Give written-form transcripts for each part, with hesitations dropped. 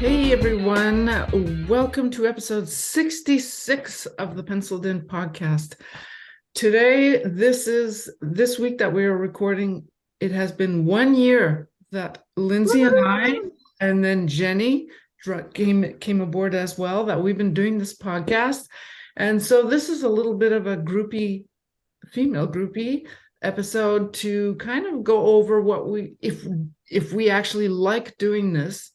Hey everyone, welcome to episode 66 of the Penciled In podcast. Today, this week that we are recording, it has been 1 year that Lindsey and I, and then Jenni came aboard as well, that we've been doing this podcast. And so this is a little bit of a female groupie episode to kind of go over what if we actually like doing this.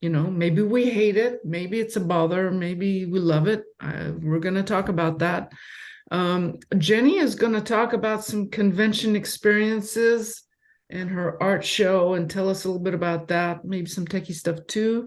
You know, maybe we hate it, maybe it's a bother, maybe we love it. We're going to talk about that. Jenni is going to talk about some convention experiences and her art show and tell us a little bit about that, maybe some techie stuff too.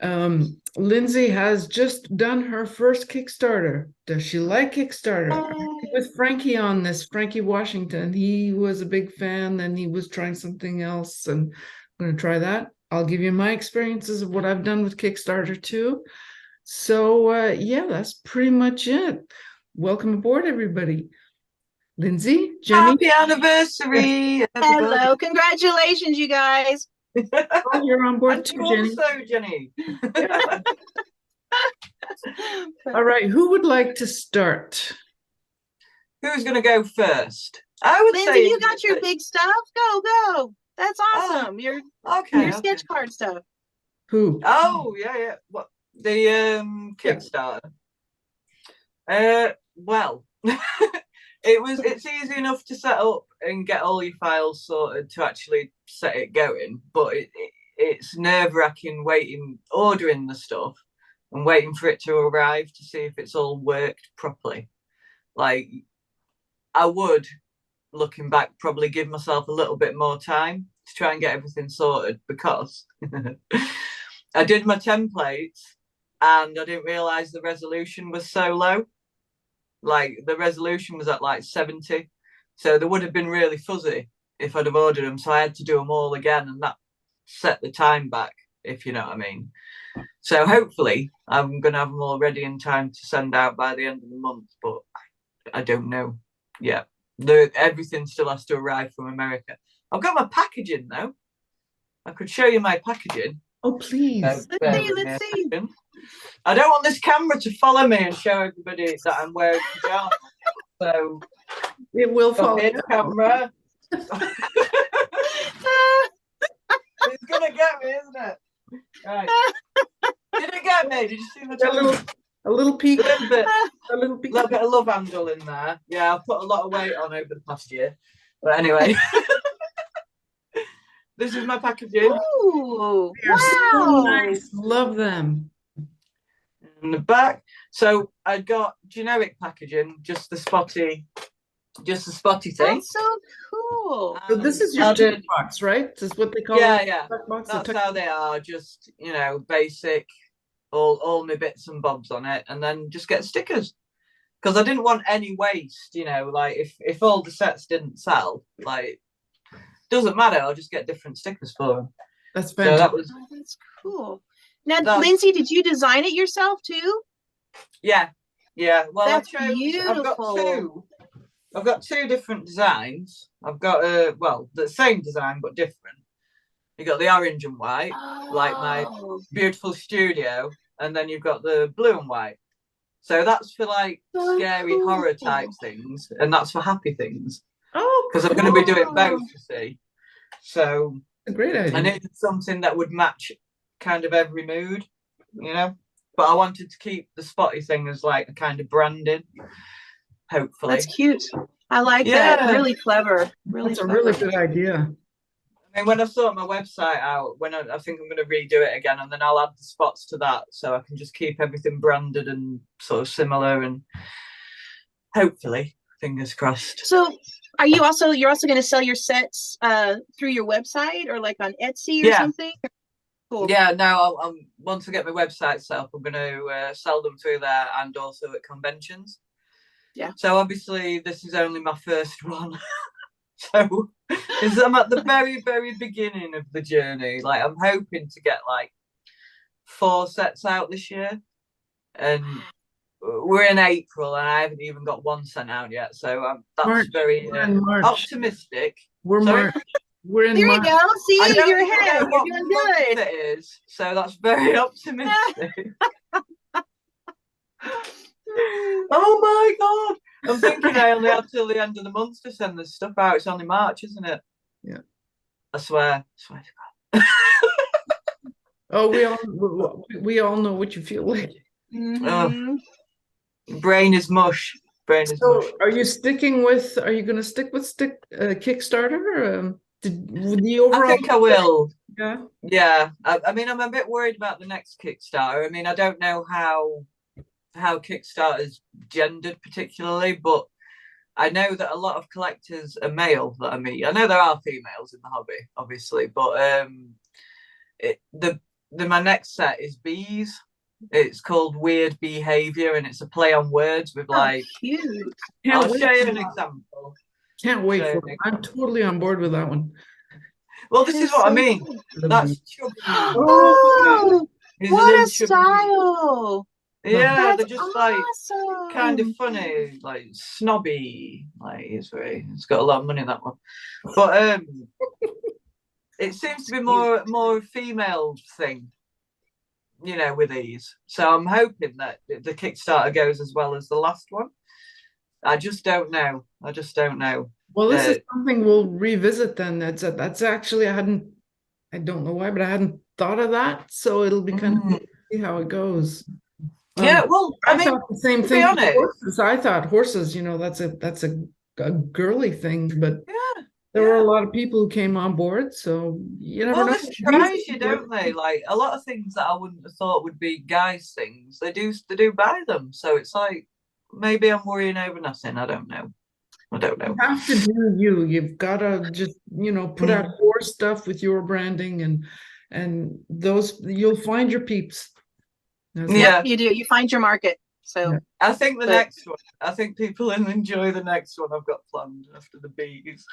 Lindsey has just done her first Kickstarter. Does she like Kickstarter? With Frankie on this, Frankie Washington. He was a big fan, and he was trying something else, and I'm going to try that. I'll give you my experiences of what I've done with Kickstarter too. So yeah, that's pretty much it. Welcome aboard, everybody. Lindsey, Jenni. Happy anniversary. Hello. Congratulations, you guys. Oh, you're on board too, Jenni. Also, Jenni. All right, who would like to start? Who's going to go first? I would Lindsey, say you got your big stuff. Go. That's awesome. Your sketch card stuff. Who? Oh, yeah. What, the Kickstarter? Well, it's easy enough to set up and get all your files sorted to actually set it going, but it's nerve-wracking ordering the stuff and waiting for it to arrive to see if it's all worked properly. Like, I would, looking back, probably give myself a little bit more time to try and get everything sorted, because I did my templates and I didn't realize the resolution was so low. Like, the resolution was at like 70, so they would have been really fuzzy if I'd have ordered them, so I had to do them all again, and that set the time back, if you know what I mean. So hopefully I'm going to have them all ready in time to send out by the end of the month, but I don't know yet. Everything still has to arrive from America. I've got my packaging though. I could show you my packaging. Oh, please. Let's see. I don't want this camera to follow me and show everybody that I'm wearing pajamas. So it will follow the camera. It's gonna get me, isn't it? Right. Did it get me? Did you see my a little peek? A little bit of love handle in there. Yeah, I've put a lot of weight on over the past year. But anyway. This is my packaging. Ooh, They're so nice. Love them. In the back. So I got generic packaging, just the spotty thing. That's so cool. So this is your tick box, right? This is what they call it. Yeah. That's how they are. Just, basic, all my bits and bobs on it, and then just get stickers. Because I didn't want any waste, like if all the sets didn't sell, like, doesn't matter, I'll just get different stickers for them. That's fantastic. So that's cool. Now, Lindsey, did you design it yourself too? Yeah. Well, that's beautiful. I've got two different designs. I've got the same design but different. You got the orange and white, like my beautiful studio, and then you've got the blue and white. So that's for like scary horror type things, and that's for happy things. Oh, because I'm going to be doing both, you see. So a great idea. I needed something that would match kind of every mood, But I wanted to keep the spotty thing as like a kind of branding. Hopefully, that's cute. I like that. Really clever. That's a really good idea. I mean, when I sort my website out, I think I'm going to redo it again, and then I'll add the spots to that, so I can just keep everything branded and sort of similar, and hopefully, fingers crossed. So, you're also going to sell your sets through your website or like on Etsy or something? Cool. Yeah, no, once I get my website set up, I'm going to sell them through there and also at conventions. Yeah. So obviously, this is only my first one. So I'm at the very, very beginning of the journey. Like, I'm hoping to get like 4 sets out this year, and we're in April and I haven't even got one sent out yet. So that's very optimistic. We're March. We're in There you March. go. See, I don't you're even ahead. know what You're doing month good. it is, so that's very optimistic. Oh my god! I'm thinking I only have till the end of the month to send this stuff out. It's only March, isn't it? Yeah. I swear to God. Oh, we all know what you feel like. Mhm. Brain is mush. Brain is mush. So, are you going to stick with Kickstarter? Or, with the overall? I think I will. Yeah. Yeah. I mean, I'm a bit worried about the next Kickstarter. I mean, I don't know how Kickstarter's gendered particularly, but I know that a lot of collectors are male that I meet. I know there are females in the hobby, obviously, but my next set is bees. It's called Weird Behavior, and it's a play on words with like. Cute. I'll show you an example. Can't wait for it. I'm totally on board with that one. Well, this is what I mean. That's chubby. Oh, what a chubby. style! Yeah, That's they're just awesome. like kind of funny, like snobby. Like it's got a lot of money, that one. But it seems to be more female thing, you know, with these. So I'm hoping that the Kickstarter goes as well as the last one. I just don't know. Well, this is something we'll revisit then. That's actually I don't know why, but I hadn't thought of that. So it'll be kind of cool to see how it goes. Yeah, well, I mean, thought the same to thing. be honest, horses. I thought horses, you know, that's a girly thing, but yeah, there were a lot of people who came on board. So you never know. Well, they surprise you, don't they? Like a lot of things that I wouldn't have thought would be guys' things, they do buy them. So it's like maybe I'm worrying over nothing. I don't know. You have to do you. You've got to just, you know, put out your stuff with your branding and those you'll find your peeps. Yeah, you do. You find your market. So yeah. I think the next one. I think people will enjoy the next one I've got planned after the bees.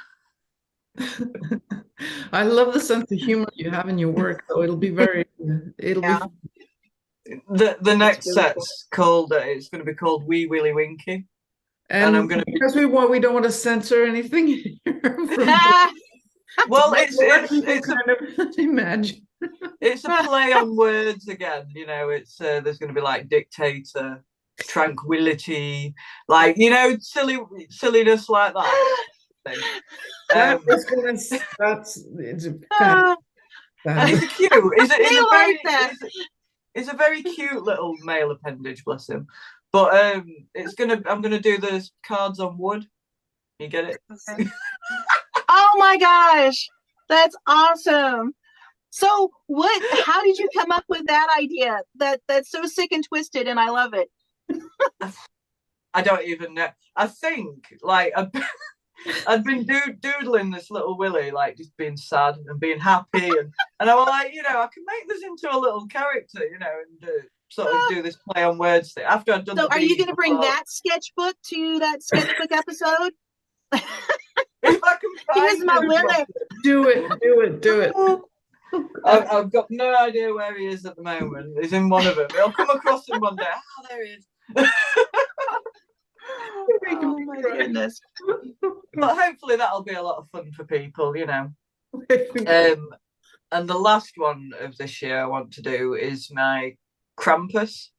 I love the sense of humor you have in your work, so it'll be be the next really set's called it's going to be called Wee Willy Winky. And I'm gonna because we don't want to censor anything here. Well, it's kind of imagine. It's a play on words again. You know, it's there's going to be like dictator, tranquility, like, you know, silliness like that. It's cute. It's a very cute little male appendage, bless him. But I'm gonna do the cards on wood. You get it? Okay. Oh my gosh, that's awesome. So how did you come up with that idea? That's so sick and twisted, and I love it. I don't even know. I think like I'd been doodling this little Willy, like just being sad and being happy, and I was like, you know, I can make this into a little character, you know, and sort of do this play on words thing. After I'd done. So, are you going to bring that sketchbook to that sketchbook episode? If I can find Here's my Willy. Do it. I've got no idea where he is at the moment. He's in one of them. I'll come across him one day. Oh, there he is. Oh my goodness. But hopefully that'll be a lot of fun for people, you know. And the last one of this year I want to do is my Krampus.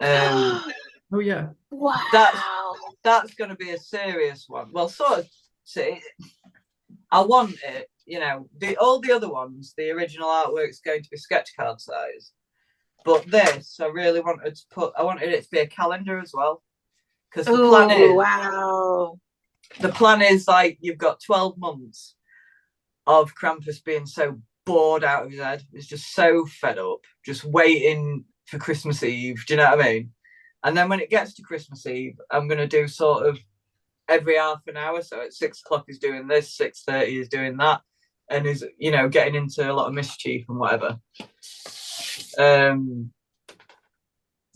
Oh yeah. Wow. That's going to be a serious one. Well, sort of. See, I want it, you know. All the other ones, the original artwork's going to be sketch card size, but this I really wanted to I wanted it to be a calendar as well, because the plan is like you've got 12 months of Krampus being so bored out of his head. He's just so fed up, just waiting for Christmas Eve. Do you know what I mean? And then when it gets to Christmas Eve, I'm going to do sort of every half an hour. So at 6 o'clock he's doing this, 6:30 he's doing that, and he's, you know, getting into a lot of mischief and whatever.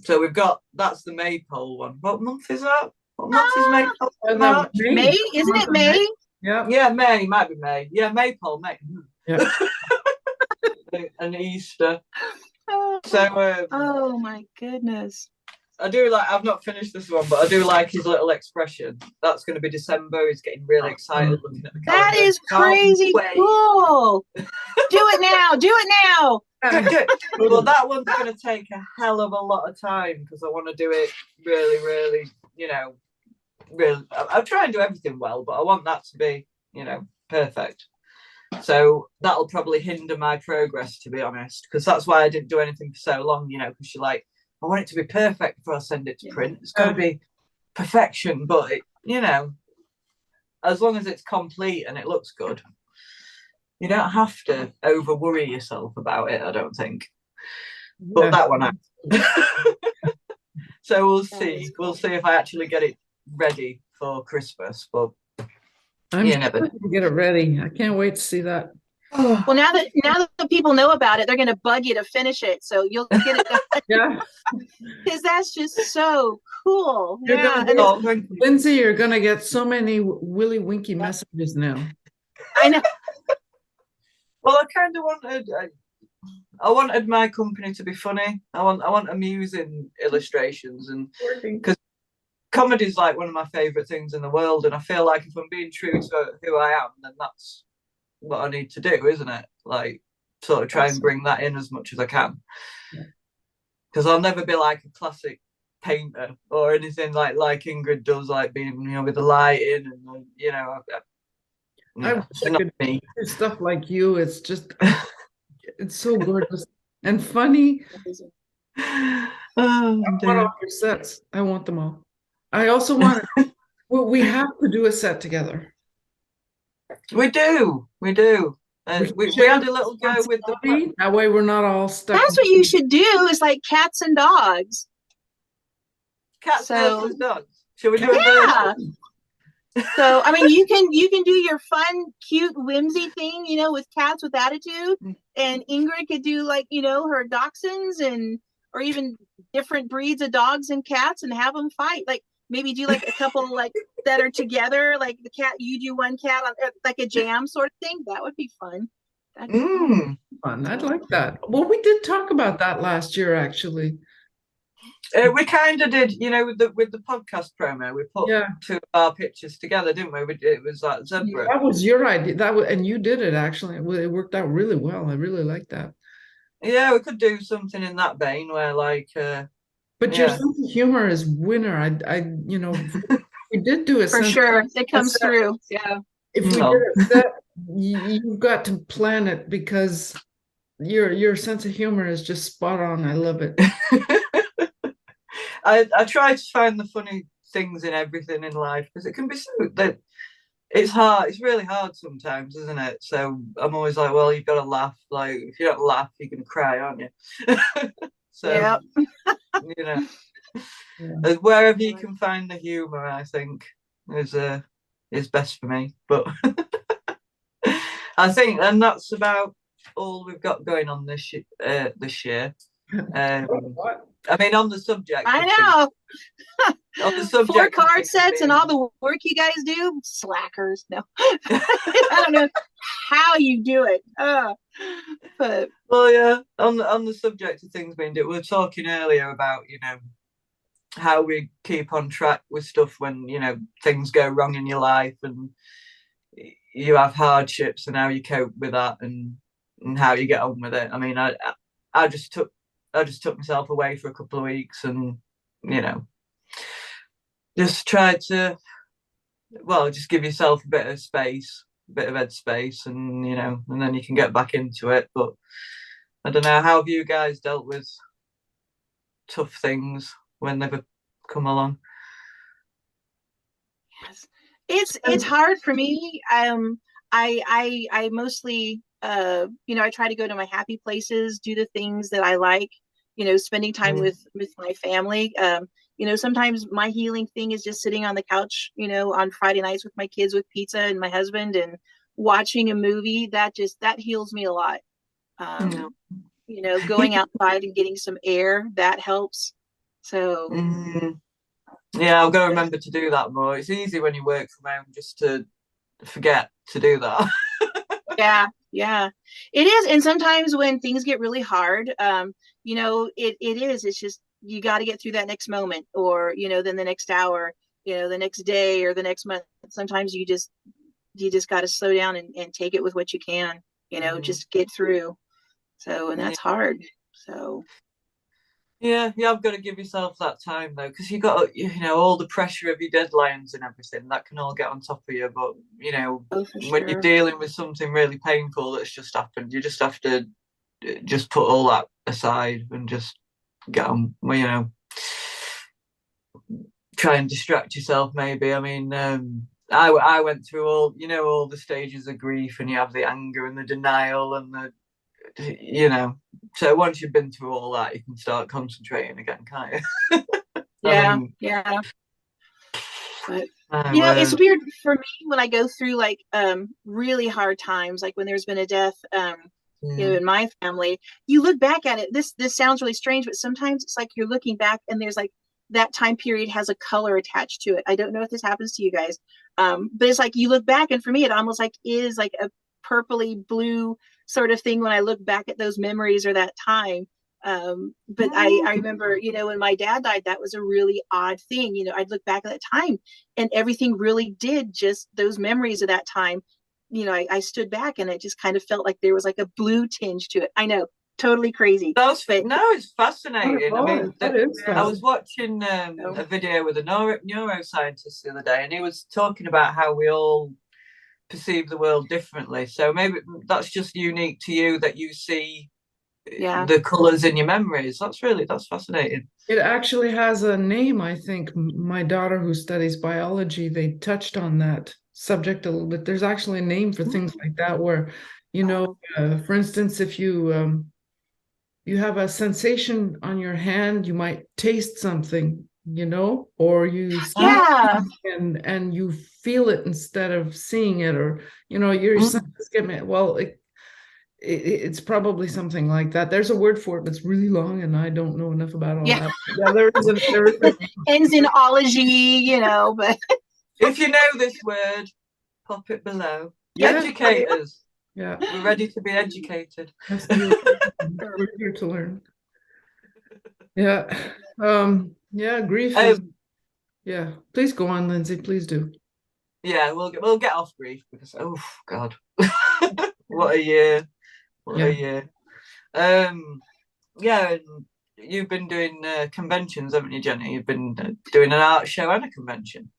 So we've got, that's the maypole one. What month is that? What month is maypole? March? May? Isn't it May? Yeah, May. Might be May. Yeah, maypole, May. Yeah. And Easter. Oh my goodness. I do like. I've not finished this one, but I do like his little expression. That's going to be December. He's getting really excited looking at the calendar. That is crazy cool. Do it now. Do it now. Well, that one's going to take a hell of a lot of time because I want to do it really, really, really. I'll try and do everything well, but I want that to be, perfect. So that'll probably hinder my progress, to be honest, because that's why I didn't do anything for so long, because you're like, I want it to be perfect before I send it to print. It's got to be perfection, but, as long as it's complete and it looks good, you don't have to over worry yourself about it, I don't think. But that one, so we'll see. We'll see if I actually get it ready for Christmas, but I'm sure we'll get it ready. I can't wait to see that. Well, now that the people know about it, they're going to bug you to finish it, so you'll get it done. Yeah, because that's just so cool. Lindsey, you're going to get so many Willy Winky messages now. I know. Well, I kind of wanted my company to be funny. I want amusing illustrations, and because comedy is like one of my favorite things in the world, and I feel like if I'm being true to who I am, then that's what I need to do, isn't it? Like, sort of try and bring that in as much as I can, because I'll never be like a classic painter or anything like Ingrid does, like being with the lighting and I could do stuff like you. It's just it's so gorgeous and funny. I want all your sets. I want them all. I also want we have to do a set together. We do. We had a little go with the. That way we're not all stuck. That's what you should do. Is like cats and dogs. Cats versus dogs. Should we do it? Yeah. So I mean, you can do your fun, cute, whimsy thing, with cats with attitude, and Ingrid could do like her dachshunds or even different breeds of dogs and cats, and have them fight. Like maybe do like a couple like that are together, like the cat, you do one cat on like a jam sort of thing. That would be fun. Fun. I'd like that. Well, we did talk about that last year, actually. We kind of did, with the podcast promo. We put two of our pictures together, didn't we? It was like zebra. That was your idea. And you did it actually. It worked out really well. I really like that. Yeah, we could do something in that vein where, like. But your sense of humor is winner. We did do a for sure. It comes through. Yeah. If we did a set, you've got to plan it because your sense of humor is just spot on. I love it. I try to find the funny things in everything in life because it can be so that it's hard. It's really hard sometimes, isn't it? So I'm always like, well, you've got to laugh. Like if you don't laugh, you're gonna cry, aren't you? So wherever you can find the humor, I think is best for me. But I think, and that's about all we've got going on this year. I mean, on the subject. I know. On the subject. 4 card sets and all the work you guys do, slackers. No, I don't know how you do it. But well, yeah. On the subject of things being done, we were talking earlier about how we keep on track with stuff when things go wrong in your life and you have hardships and how you cope with that and how you get on with it. I mean, I just took myself away for a couple of weeks and, just tried to, just give yourself a bit of space, a bit of head space and, and then you can get back into it. But I don't know, how have you guys dealt with tough things when they've come along? Yes. It's hard for me. I mostly, I try to go to my happy places, do the things that I like, spending time with my family. Sometimes my healing thing is just sitting on the couch, on Friday nights with my kids with pizza and my husband and watching a movie. That heals me a lot. Going outside and getting some air, that helps. So yeah, I've got to remember to do that more. It's easy when you work from home just to forget to do that. Yeah, it is. And sometimes when things get really hard, it is. It's just you got to get through that next moment, or, then the next hour, the next day or the next month. Sometimes you just got to slow down and take it with what you can, just get through. So, and that's hard. So. Yeah, I've got to give yourself that time though, because you got, all the pressure of your deadlines and everything that can all get on top of you. But when you're dealing with something really painful that's just happened, you just have to just put all that aside and just get on. Try and distract yourself. Maybe. I mean, I went through all the stages of grief, and you have the anger and the denial and the. So once you've been through all that, you can start concentrating again, can't you? Yeah. But, it's weird for me when I go through like really hard times, like when there's been a death, in my family. You look back at it. This sounds really strange, but sometimes it's like you're looking back and there's like that time period has a color attached to it. I don't know if this happens to you guys, but it's like you look back, and for me, it almost like is like a purpley blue sort of thing when I look back at those memories or that time. But I remember, when my dad died, that was a really odd thing. I'd look back at that time and everything really did, just those memories of that time. I stood back and it just kind of felt like there was like a blue tinge to it. I know, totally crazy. It's fascinating. I mean, I was watching a video with a neuroscientist the other day, and he was talking about how we all perceive the world differently. So maybe that's just unique to you, that you see the colours in your memories. That's fascinating. It actually has a name. I think my daughter, who studies biology, they touched on that subject a little bit. There's actually a name for things like that, where for instance, if you you have a sensation on your hand, you might taste something, or you see and you feel it instead of seeing it, or your senses get it's probably something like that. There's a word for it, but it's really long, and I don't know enough about all that. Yeah, there is ends in ology, but if you know this word, pop it below. Educators. Yeah, we're ready to be educated. We're here to learn. Grief is, please go on, Lindsey, please do. We'll get off grief, because God. What a year. A year. And you've been doing conventions, haven't you, Jenni? You've been doing an art show and a convention.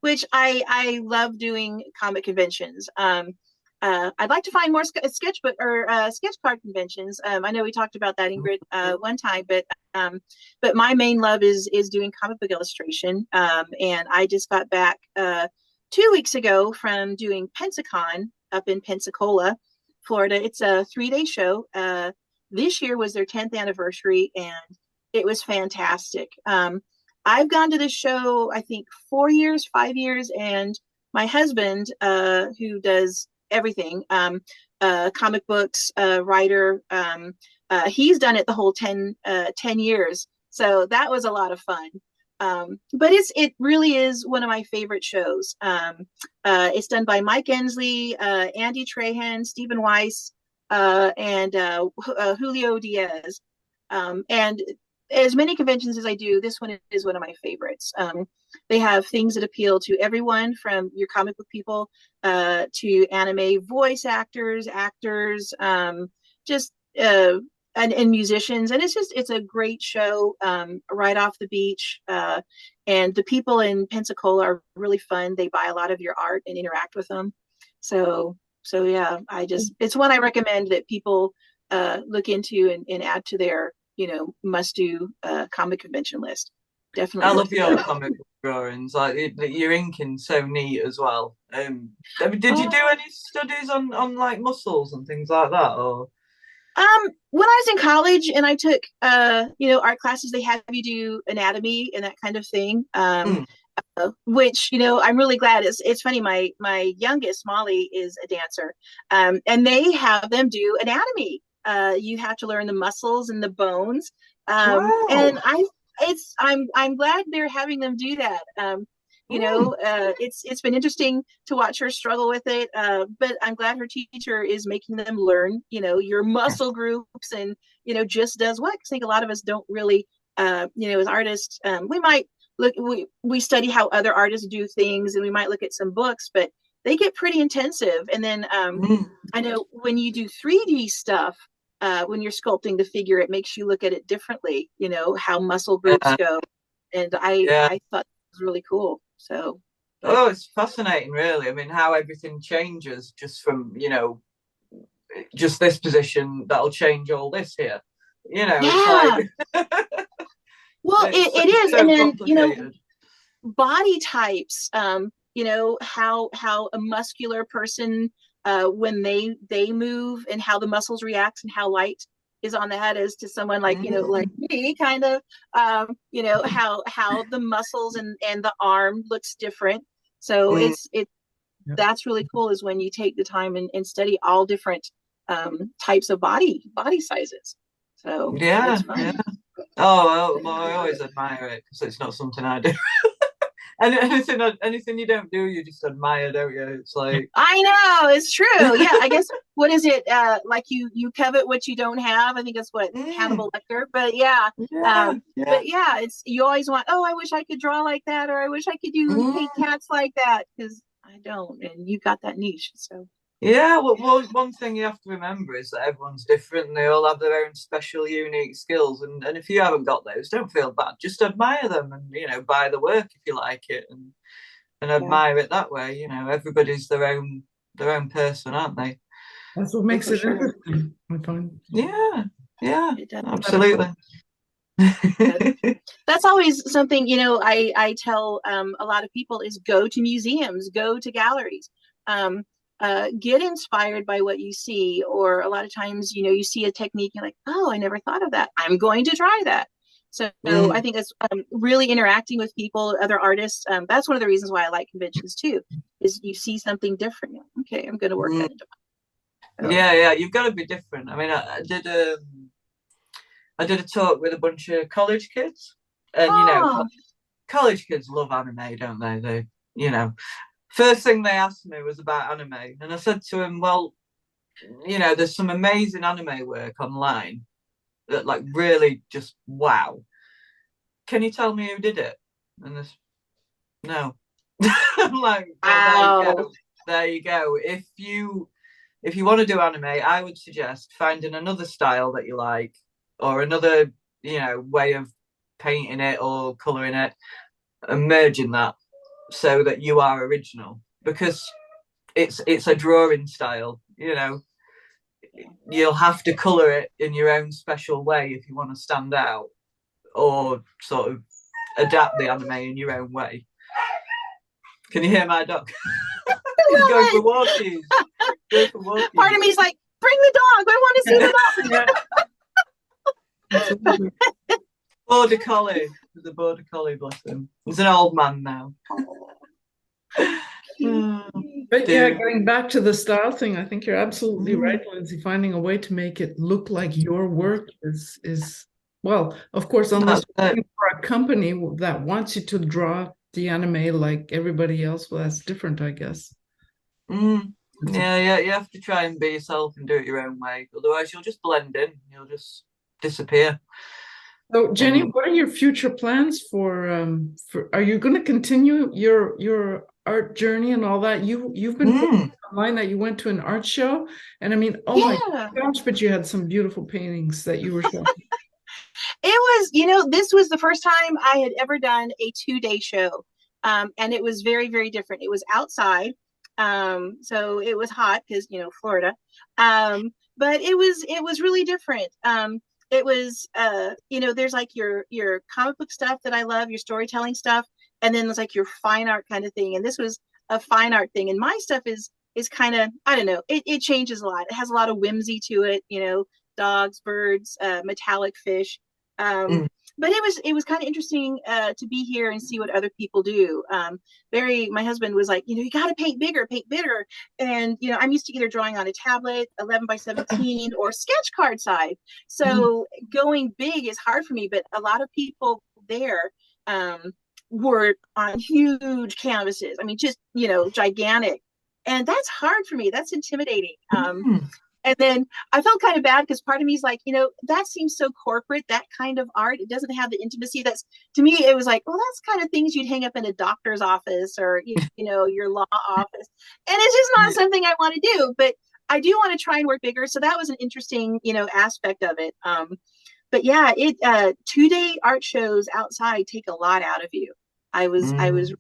Which I love doing comic conventions. I'd like to find more sketchbook or sketch card conventions. I know we talked about that, Ingrid, one time, but my main love is doing comic book illustration. And I just got back 2 weeks ago from doing Pensacon up in Pensacola, Florida. It's a 3-day show. This year was their 10th anniversary, and it was fantastic. I've gone to this show, I think 5 years, and my husband, who does everything, comic books, writer, he's done it the whole 10 years. So that was a lot of fun. But it really is one of my favorite shows. It's done by Mike Ensley, Andy Trahan, Stephen Weiss, and Julio Diaz. And as many conventions as I do, this one is one of my favorites. They have things that appeal to everyone, from your comic book people to anime voice actors, and musicians. And it's a great show right off the beach. And the people in Pensacola are really fun. They buy a lot of your art and interact with them. So yeah, it's one I recommend that people look into and add to their must do comic convention list. Definitely. I love your comic book drawings. Like your inking so neat as well. Did you do any studies on like muscles and things like that, or? When I was in college and I took art classes, they have you do anatomy and that kind of thing. Which I'm really glad. It's funny. My youngest, Molly, is a dancer, and they have them do anatomy. You have to learn the muscles and the bones, and I'm glad they're having them do that. It's been interesting to watch her struggle with it, but I'm glad her teacher is making them learn, your muscle groups and, just does what. 'Cause I think a lot of us don't really, as artists, we might we study how other artists do things, and we might look at some books, but they get pretty intensive. And then I know when you do 3D stuff, when you're sculpting the figure, it makes you look at it differently, how muscle groups go. And I thought it was really cool. So it's fascinating, really. I mean, how everything changes just from, just this position that'll change all this here. It's like well, it is. So and then, body types, how a muscular person, when they move, and how the muscles react, and how light is on the head is to someone like, like me, kind of, how the muscles and the arm looks different. So that's really cool, is when you take the time and study all different types of body sizes. So yeah. Oh, well, I always admire it, because it's not something I do. And anything you don't do, you just admire, don't you? It's like, I know, it's true. Yeah, I guess, what is it? Like you covet what you don't have. I think that's what Hannibal Lecter. But but it's, you always want, oh, I wish I could draw like that, or I wish I could paint cats like that, because I don't, and you got that niche. So yeah, well, one thing you have to remember is that everyone's different, and they all have their own special, unique skills. And if you haven't got those, don't feel bad. Just admire them, and buy the work if you like it, and admire it that way. Everybody's their own person, aren't they? That's what makes it interesting, I find. Yeah, absolutely. That's always something, I tell a lot of people, is go to museums, go to galleries. Get inspired by what you see, or a lot of times, you see a technique, you're like, oh, I never thought of that. I'm going to try that. So I think that's really interacting with people, other artists. That's one of the reasons why I like conventions too, is you see something different. Okay, I'm going to work that into mine. Yeah, you've got to be different. I mean, I did a talk with a bunch of college kids, and college kids love anime, don't they? First thing they asked me was about anime, and I said to him, well, there's some amazing anime work online that, like, really just wow. Can you tell me who did it? And this, no. I'm like, well, there you go. If you want to do anime, I would suggest finding another style that you like, or another, way of painting it or coloring it, and merging that, so that you are original, because it's a drawing style. You'll have to color it in your own special way if you want to stand out, or sort of adapt the anime in your own way. Can you hear my dog? He's going for walkies. Part of me is like, bring the dog, I want to see the dog. Border collie. The border collie, bless him. He's an old man now. But going back to the style thing, I think you're absolutely right, Lindsey. Finding a way to make it look like your work is well, of course, unless you're working for a company that wants you to draw the anime like everybody else, well, that's different, I guess. Yeah, you have to try and be yourself and do it your own way. Otherwise, you'll just blend in. You'll just disappear. So, Jenni, what are your future plans for are you going to continue your art journey and all that? You've been posting online that you went to an art show, and I mean, my gosh, but you had some beautiful paintings that you were showing. It was, this was the first time I had ever done a 2-day show, and it was very, very different. It was outside, so it was hot because Florida, but it was really different. It was, there's like your comic book stuff that I love, your storytelling stuff, and then there's like your fine art kind of thing. And this was a fine art thing. And my stuff is kind of, I don't know, it changes a lot. It has a lot of whimsy to it, dogs, birds, metallic fish. But it was kind of interesting to be here and see what other people do. My husband was like, you got to paint bigger. And, I'm used to either drawing on a tablet, 11 by 17, or sketch card size. So going big is hard for me, but a lot of people there were on huge canvases. I mean, just, gigantic. And that's hard for me. That's intimidating. And then I felt kind of bad because part of me is like, that seems so corporate, that kind of art. It doesn't have the intimacy. That's, to me, it was like, well, that's kind of things you'd hang up in a doctor's office or, your law office. And it's just not something I want to do. But I do want to try and work bigger. So that was an interesting, aspect of it. But yeah, 2-day art shows outside take a lot out of you. I was really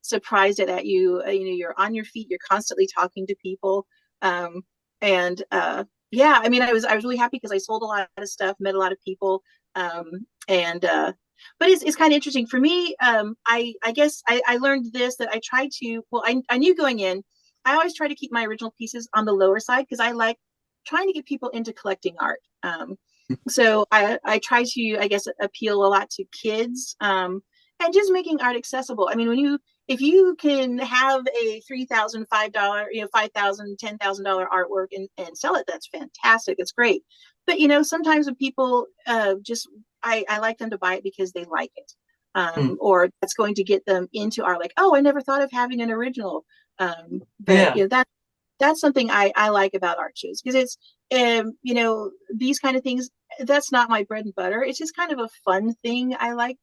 surprised at that. You're on your feet, you're constantly talking to people. Yeah, I mean, I was really happy because I sold a lot of stuff, met a lot of people. But it's kind of interesting for me. I guess I learned this, that I tried to, I knew going in, I always try to keep my original pieces on the lower side because I like trying to get people into collecting art. So I try to, I guess, appeal a lot to kids, and just making art accessible. I mean, if you can have a $3,000, $5,000, $5,000, $10,000 artwork and sell it, that's fantastic. It's great. But, sometimes when people I like them to buy it because they like it. Or that's going to get them into art. Like, oh, I never thought of having an original. That's something I like about art shows, because it's, these kind of things, that's not my bread and butter. It's just kind of a fun thing I like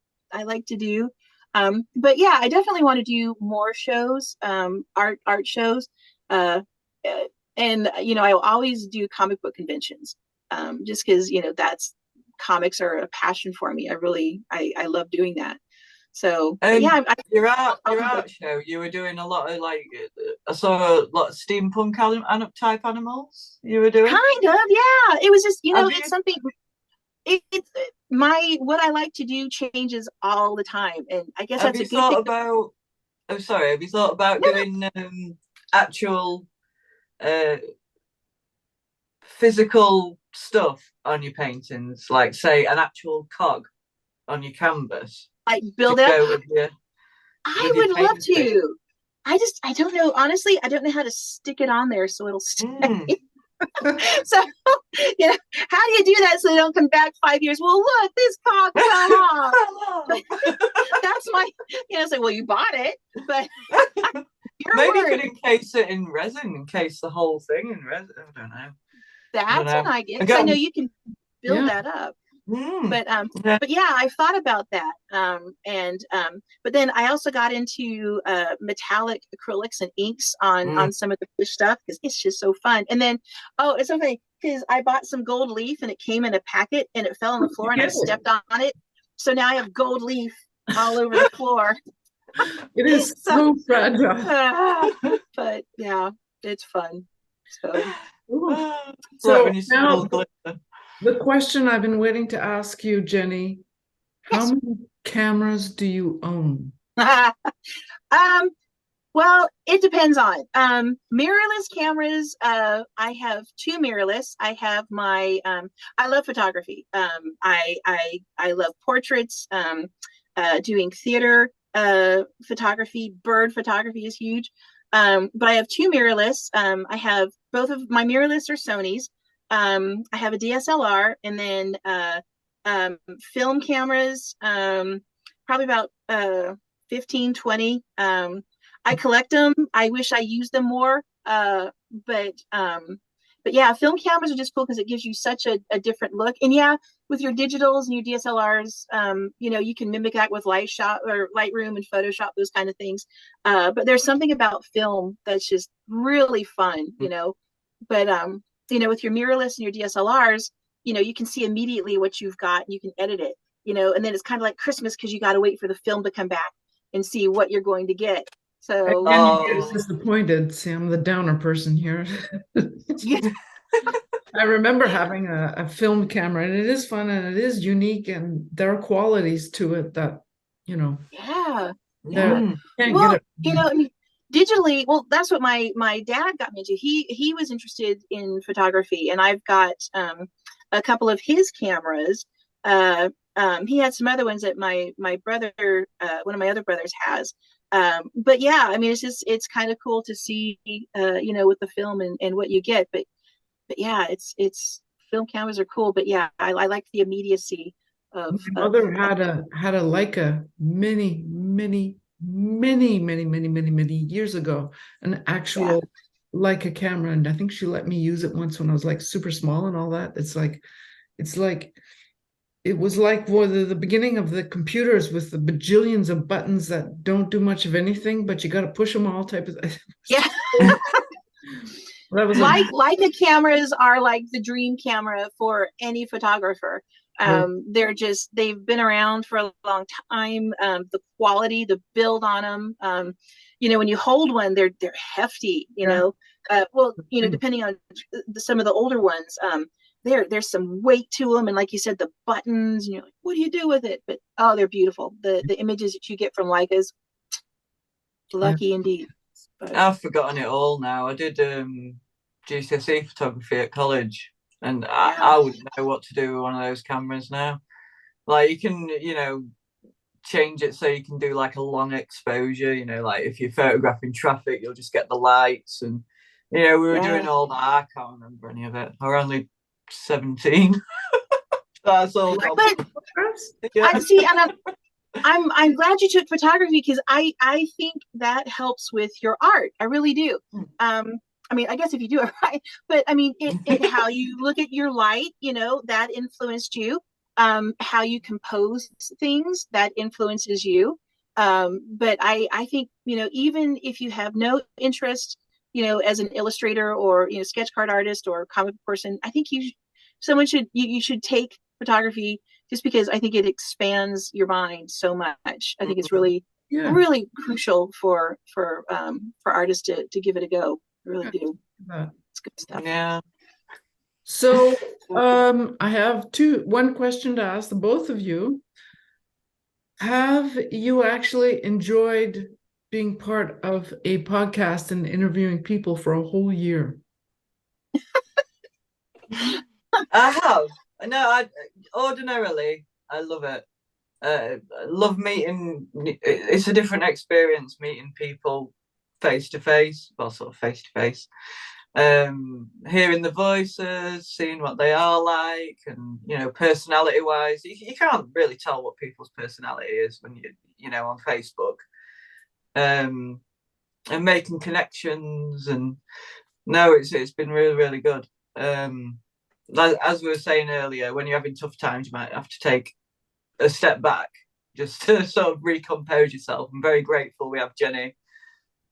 to do. But yeah, I definitely want to do more shows, art shows. And, I will always do comic book conventions, just because, that's, comics are a passion for me. I love doing that. So yeah, your art show, you were doing a lot of, like, I saw a lot of steampunk type animals you were doing. Kind of, yeah. It was just, it's something. What I like to do changes all the time, and I guess that's a good thing. Have you thought about doing actual physical stuff on your paintings, like, say, an actual cog on your canvas? Like build it. I would love to. I don't know. Honestly, I don't know how to stick it on there so it'll stay. So, how do you do that so they don't come back 5 years? Well, look, this cog fell off. That's my, it's like, well, you bought it, but maybe you could encase it in resin, encase the whole thing in resin. I don't know. That's an idea, because I know you can build that up. But yeah, I thought about that. But then I also got into metallic acrylics and inks on some of the fish stuff, because it's just so fun. And then, it's so funny because I bought some gold leaf and it came in a packet and it fell on the floor and I stepped on it. So now I have gold leaf all over the floor. It is so fragile. But yeah, it's fun. So now, the question I've been waiting to ask you, Jenni, how many cameras do you own? Well, it depends on mirrorless cameras. I have 2 mirrorless. I have my I love photography. I love portraits, doing theater photography. Bird photography is huge. But I have 2 mirrorless. I have both of my mirrorless are Sony's. I have a DSLR, and then film cameras, probably about 15, 20. I collect them. I wish I used them more. But yeah, film cameras are just cool because it gives you such a different look. And yeah, with your digitals and your DSLRs, you can mimic that with Lightroom and Photoshop, those kind of things. But there's something about film that's just really fun, But with your mirrorless and your DSLRs, you can see immediately what you've got and you can edit it, and then it's kind of like Christmas because you got to wait for the film to come back and see what you're going to get. So I'm disappointed. See, I'm the downer person here. I remember having a film camera, and it is fun and it is unique, and there are qualities to it that, Yeah. Can't well, get it. Digitally, well, that's what my dad got me into. He was interested in photography, and I've got a couple of his cameras. He had some other ones that my brother, one of my other brothers has. But yeah, I mean, it's kind of cool to see, with the film and what you get. But yeah, it's film cameras are cool. But yeah, I like the immediacy My mother had a Leica many years ago, an actual Leica camera, and I think she let me use it once when I was like super small and all that. It's like it was like the beginning of the computers with the bajillions of buttons that don't do much of anything, but you got to push them all type of. Yeah. That was Leica cameras are like the dream camera for any photographer. They've been around for a long time. The quality, the build on them, when you hold one, they're hefty, depending on some of the older ones, there's some weight to them. And like you said, the buttons, and you're like, what do you do with it? But, they're beautiful. The images that you get from Leicas, lucky indeed. But I've forgotten it all now. I did GCSE photography at college, and I wouldn't know what to do with one of those cameras now. Like, you can, change it so you can do like a long exposure, like if you're photographing traffic, you'll just get the lights, and we were doing all that. I can't remember any of it. We're only 17. That's all. I see, and I'm glad you took photography, because I think that helps with your art. I really do. I guess if you do it right, but it how you look at your light, that influenced you. How you compose things, that influences you. But I think, even if you have no interest, as an illustrator or, sketch card artist or comic person, I think you should take photography, just because I think it expands your mind so much. I think it's really crucial for artists to give it a go. I really do. It's good stuff. Yeah. So I have one question to ask the both of you. Have you actually enjoyed being part of a podcast and interviewing people for a whole year? I have. No, ordinarily, I love it. I love meeting. It's a different experience meeting people face to face, well, sort of face to face. Hearing the voices, seeing what they are like, and personality wise, you can't really tell what people's personality is when you on Facebook, and making connections. And no, it's been really, really good. As we were saying earlier, when you're having tough times, you might have to take a step back just to sort of recompose yourself. I'm very grateful we have Jenni,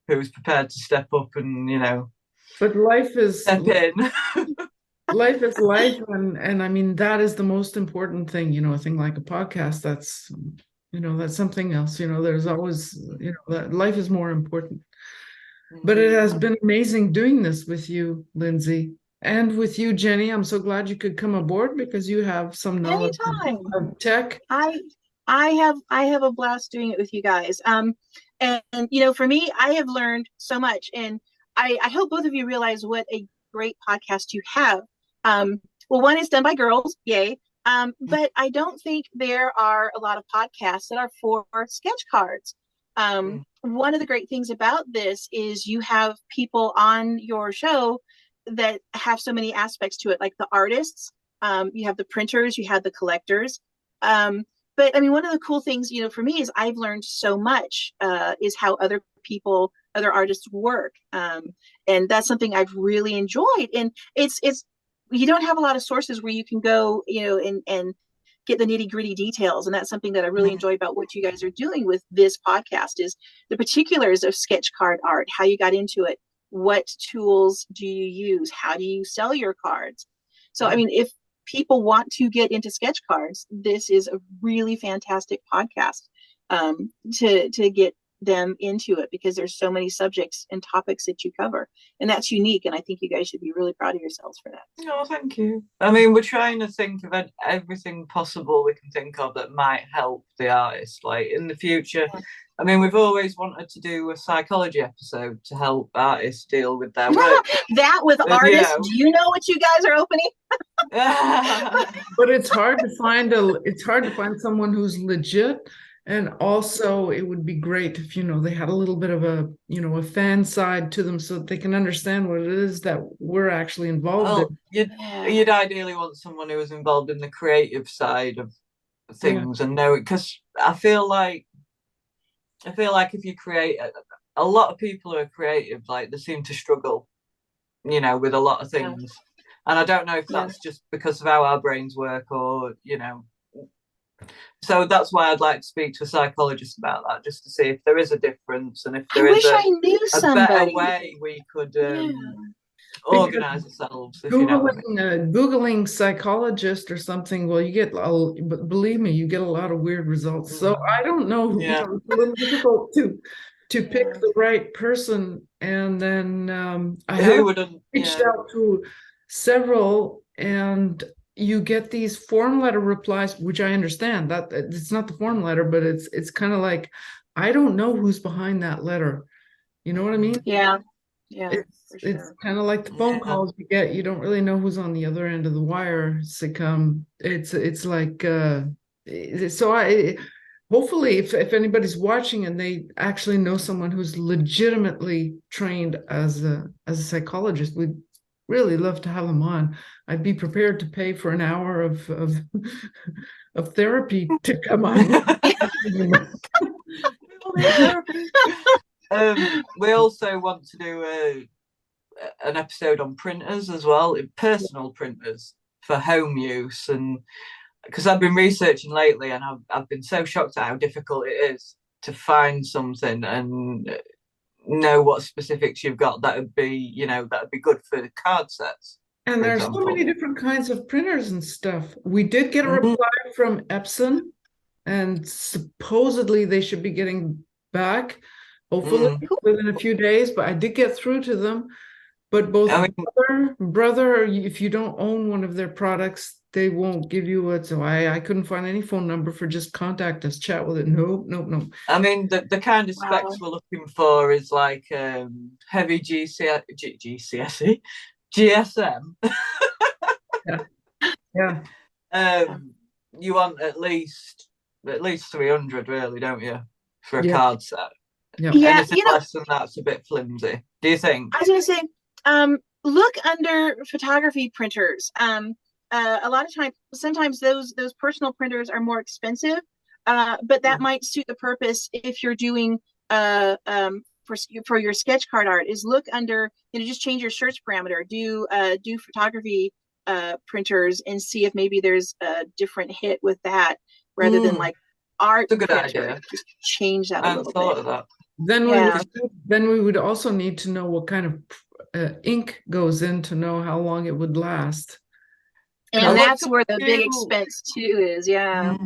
who's prepared to step up and But life is step in. Life is life, and that is the most important thing. A thing like a podcast, that's something else. There's always that life is more important. But it has been amazing doing this with you, Lindsey, and with you, Jenni. I'm so glad you could come aboard, because you have some knowledge of tech. I have a blast doing it with you guys. And for me, I have learned so much, and I hope both of you realize what a great podcast you have. Well, one is done by girls, yay. But I don't think there are a lot of podcasts that are for sketch cards. One of the great things about this is you have people on your show that have so many aspects to it, like the artists, you have the printers, you have the collectors. But one of the cool things, for me, is I've learned so much, is how other artists work. And that's something I've really enjoyed. And it's you don't have a lot of sources where you can go, and get the nitty gritty details. And that's something that I really enjoy about what you guys are doing with this podcast, is the particulars of sketch card art, how you got into it, what tools do you use, how do you sell your cards. So, if people want to get into sketch cards, this is a really fantastic podcast to get them into it, because there's so many subjects and topics that you cover, and that's unique. And I think you guys should be really proud of yourselves for that. Oh, thank you. We're trying to think of everything possible we can think of that might help the artist, like in the future. We've always wanted to do a psychology episode to help artists deal with their work. That with artists, do you know what you guys are opening? But it's hard to find someone who's legit. And also, it would be great if they had a little bit of a fan side to them, so that they can understand what it is that we're actually involved in. You'd ideally want someone who was involved in the creative side of things and know it, because I feel like if you create a lot of people who are creative, like they seem to struggle, with a lot of things. And I don't know if that's just because of how our brains work, or so that's why I'd like to speak to a psychologist about that, just to see if there is a difference, and if there is a better way we could organize ourselves. Googling psychologist or something, well, you get, but believe me, you get a lot of weird results. So I don't know, it's a little difficult to pick the right person. And then I have reached out to several, and you get these form letter replies, which I understand that it's not the form letter, but it's kind of like, I don't know who's behind that letter. You know what I mean? Yeah. It's kind of like the phone calls you get. You don't really know who's on the other end of the wire. It's like so hopefully if anybody's watching and they actually know someone who's legitimately trained as a psychologist, we'd really love to have them on. I'd be prepared to pay for an hour of therapy to come on. We also want to do an episode on printers as well, personal printers for home use, and because I've been researching lately, and I've been so shocked at how difficult it is to find something and know what specifics you've got that would be good for the card sets. And there's so many different kinds of printers and stuff. We did get a reply from Epson, and supposedly they should be getting back, hopefully within a few days, but I did get through to them. But both brother, if you don't own one of their products, they won't give you it. So I couldn't find any phone number for just contact us, chat with it. Nope. I mean, the kind of specs we're looking for is like heavy GSM. Yeah. You want at least 300, really, don't you, for a card set? Yeah. Anything less than that's a bit flimsy. Do you think? I was going to say, look under photography printers. A lot of times, sometimes those personal printers are more expensive, but that might suit the purpose if you're doing for your sketch card art. Is look under, just change your search parameter. Do photography printers and see if maybe there's a different hit with that rather than like art. It's a good idea. Just change that a little bit. Of that. Then we would also need to know what kind of ink goes in to know how long it would last. And that's where the big expense too is. So.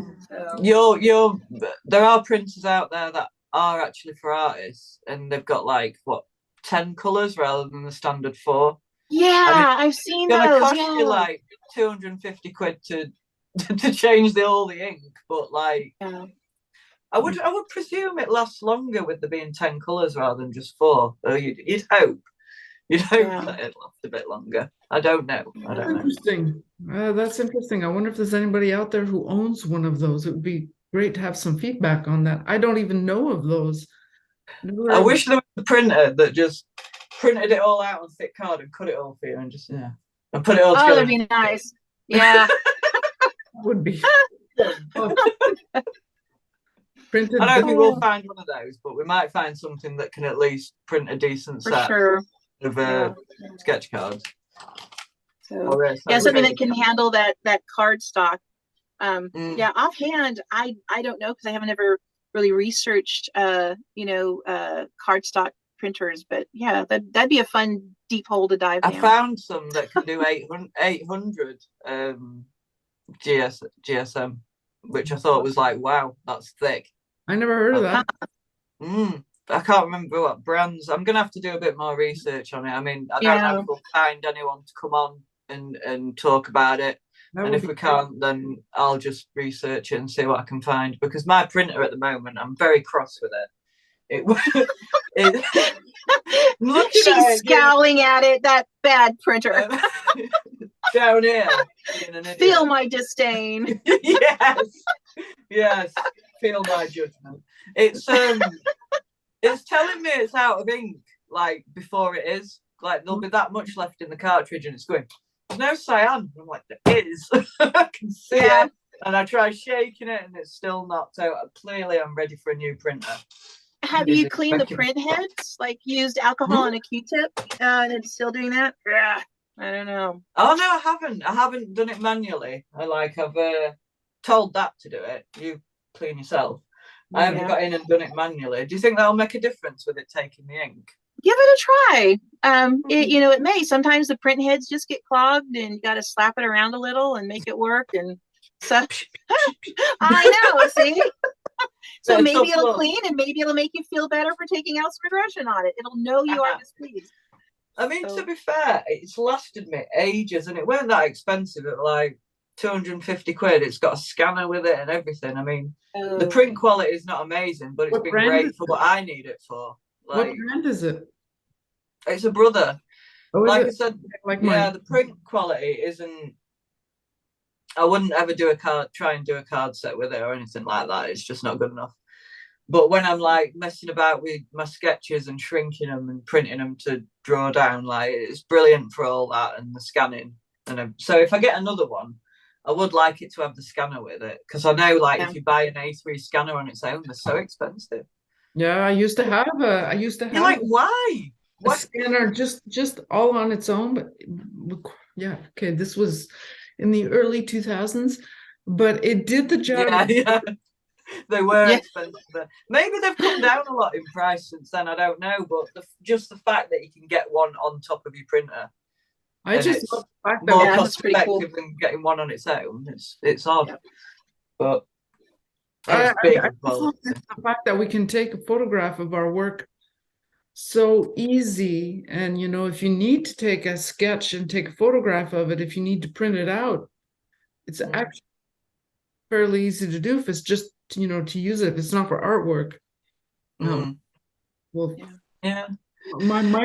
There are printers out there that are actually for artists, and they've got like 10 colors rather than the standard 4. Yeah, I've seen those. It's gonna cost you like 250 quid to change all the ink, but like I would presume it lasts longer with there being 10 colours rather than just 4. You'd hope that it'd last a bit longer. I don't know. Interesting. That's interesting. I wonder if there's anybody out there who owns one of those. It would be great to have some feedback on that. I don't even know of those. I wish there was a printer that just printed it all out on thick card and cut it all for you and just and put it all together. Oh, that'd be nice. Yeah. Would be. Printed. I don't think we'll find one of those, but we might find something that can at least print a decent set of sketch cards. So, something that can handle that card stock. Offhand, I don't know because I haven't ever really researched card stock printers, but that'd be a fun deep hole to dive down. I found some that can do 800 GSM, which I thought was like, wow, that's thick. I never heard of that. I can't remember what brands. I'm gonna have to do a bit more research on it. I mean, I don't know if we'll find anyone to come on and talk about it. And if we can't, then I'll just research it and see what I can find. Because my printer at the moment, I'm very cross with it. She's scowling at it. That bad printer. Down here. Feel my disdain. Yes. Feel my judgment. It's telling me it's out of ink, like before it is. Like there'll be that much left in the cartridge, and it's going, there's no cyan. I'm like, there is. I can see it. And I try shaking it and it's still knocked out. Clearly, I'm ready for a new printer. Have you cleaned the print heads? Like used alcohol on a Q-tip and it's still doing that? Yeah, I don't know. Oh, no, I haven't. I haven't done it manually. I've told that to do it. You clean yourself. I haven't got in and done it manually. Do you think that'll make a difference with it taking the ink? Give it a try. It may. Sometimes the print heads just get clogged and you got to slap it around a little and make it work. And so I know, see? So maybe it'll clean and maybe it'll make you feel better for taking out some aggression on it. It'll know you are displeased. I mean, to be fair, it's lasted me ages and it weren't that expensive at like 250 quid. It's got a scanner with it and everything. I mean, the print quality is not amazing, but it's been great for what I need it for. Like, what brand is it? It's a Brother. Oh, like I said, the print quality isn't. I wouldn't ever try and do a card set with it or anything like that. It's just not good enough. But when I'm like messing about with my sketches and shrinking them and printing them to draw down, like it's brilliant for all that and the scanning. And so if I get another one, I would like it to have the scanner with it because I know if you buy an A3 scanner on its own, they're so expensive. Yeah, I used to have. You're like, why? A scanner just all on its own, but yeah, okay. This was in the early 2000s, but it did the job. Yeah. They were expensive. Maybe they've come down a lot in price since then. I don't know, but just the fact that you can get one on top of your printer, I just love the fact that more cost effective than getting one on its own. It's odd, but I love the fact that we can take a photograph of our work so easy. And if you need to take a sketch and take a photograph of it, if you need to print it out, it's actually fairly easy to do if it's just to use it. If it's not for artwork. My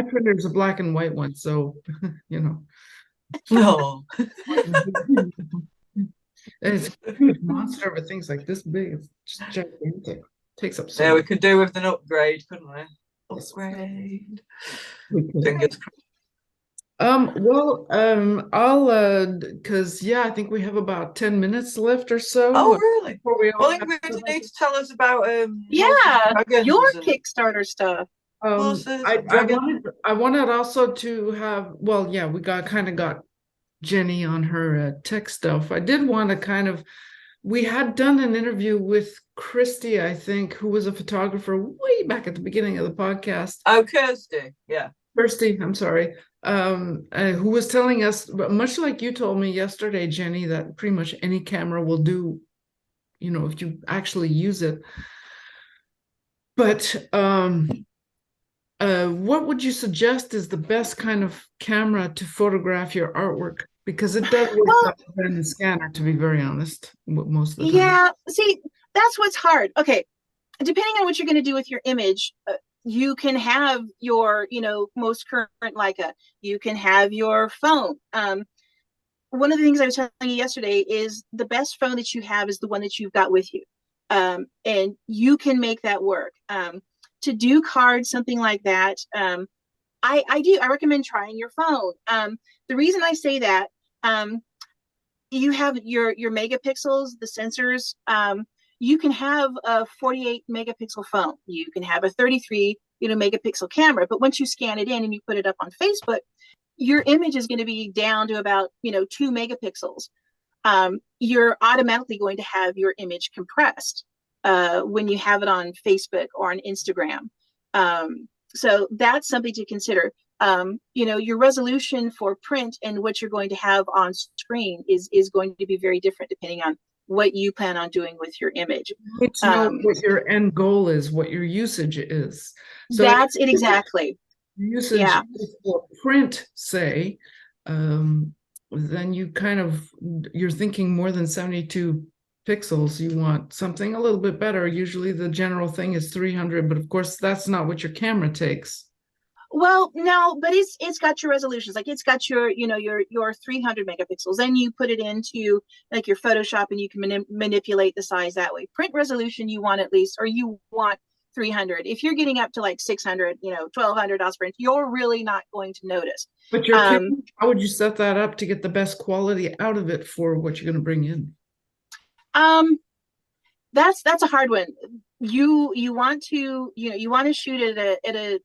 printer is a black and white one, so no. And it's a huge monster of things like this big. It's just gigantic. Takes up so much. We could do with an upgrade, couldn't we? Upgrade. Fingers crossed. I'll because I think we have about 10 minutes left or so. Oh, really? Well, Ingrid, you need to tell us about your Kickstarter stuff. I wanted also to have. We got Jenni on her tech stuff. I did want to we had done an interview with Christy, I think, who was a photographer way back at the beginning of the podcast. Oh, Kirsty, yeah. Kirsty, I'm sorry, who was telling us, much like you told me yesterday, Jenni, that pretty much any camera will do, if you actually use it. But what would you suggest is the best kind of camera to photograph your artwork? Because it does work better than the scanner, to be very honest, most of the time. Yeah, see, that's what's hard. Okay, depending on what you're going to do with your image, you can have your, most current Leica. You can have your phone. One of the things I was telling you yesterday is the best phone that you have is the one that you've got with you. And you can make that work. To do cards, something like that, I recommend trying your phone. The reason I say that, you have your megapixels, the sensors. You can have a 48 megapixel phone. You can have a 33 megapixel camera. But once you scan it in and you put it up on Facebook, your image is going to be down to about 2 megapixels. You're automatically going to have your image compressed when you have it on Facebook or on Instagram. So that's something to consider. Your resolution for print and what you're going to have on screen is going to be very different depending on what you plan on doing with your image. You need to know what your end goal is, what your usage is. So that's it exactly. Usage for print, say, then you're thinking more than 72 pixels. You want something a little bit better. Usually the general thing is 300, but of course that's not what your camera takes. Well, no, but it's got your resolutions. Like it's got your 300 megapixels. Then you put it into like your Photoshop and you can manipulate the size that way. Print resolution you want at least, or you want 300. If you're getting up to like 600, 1200 print, you're really not going to notice. But how would you set that up to get the best quality out of it for what you're going to bring in? That's a hard one. You want to, you want to shoot at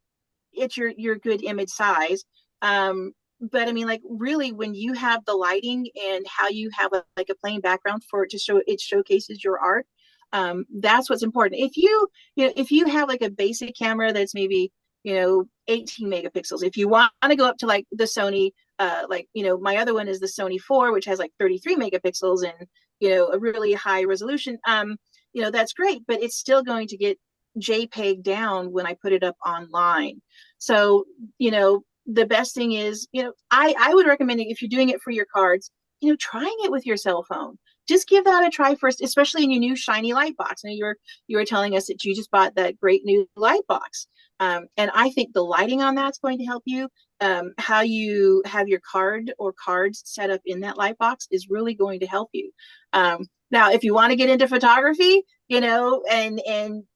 your good image size. But I mean, like, really, when you have the lighting and how you have like a plain background for it to show, it showcases your art. That's what's important. If you have like a basic camera that's maybe 18 megapixels, if you want to go up to like the Sony, my other one is the Sony 4, which has like 33 megapixels and a really high resolution. That's great, but it's still going to get JPEG down when I put it up online. So the best thing is, I would recommend it if you're doing it for your cards, trying it with your cell phone. Just give that a try first, especially in your new shiny light box. Now you were telling us that you just bought that great new light box. And I think the lighting on that's going to help you. How you have your card or cards set up in that light box is really going to help you. Now, if you want to get into photography, and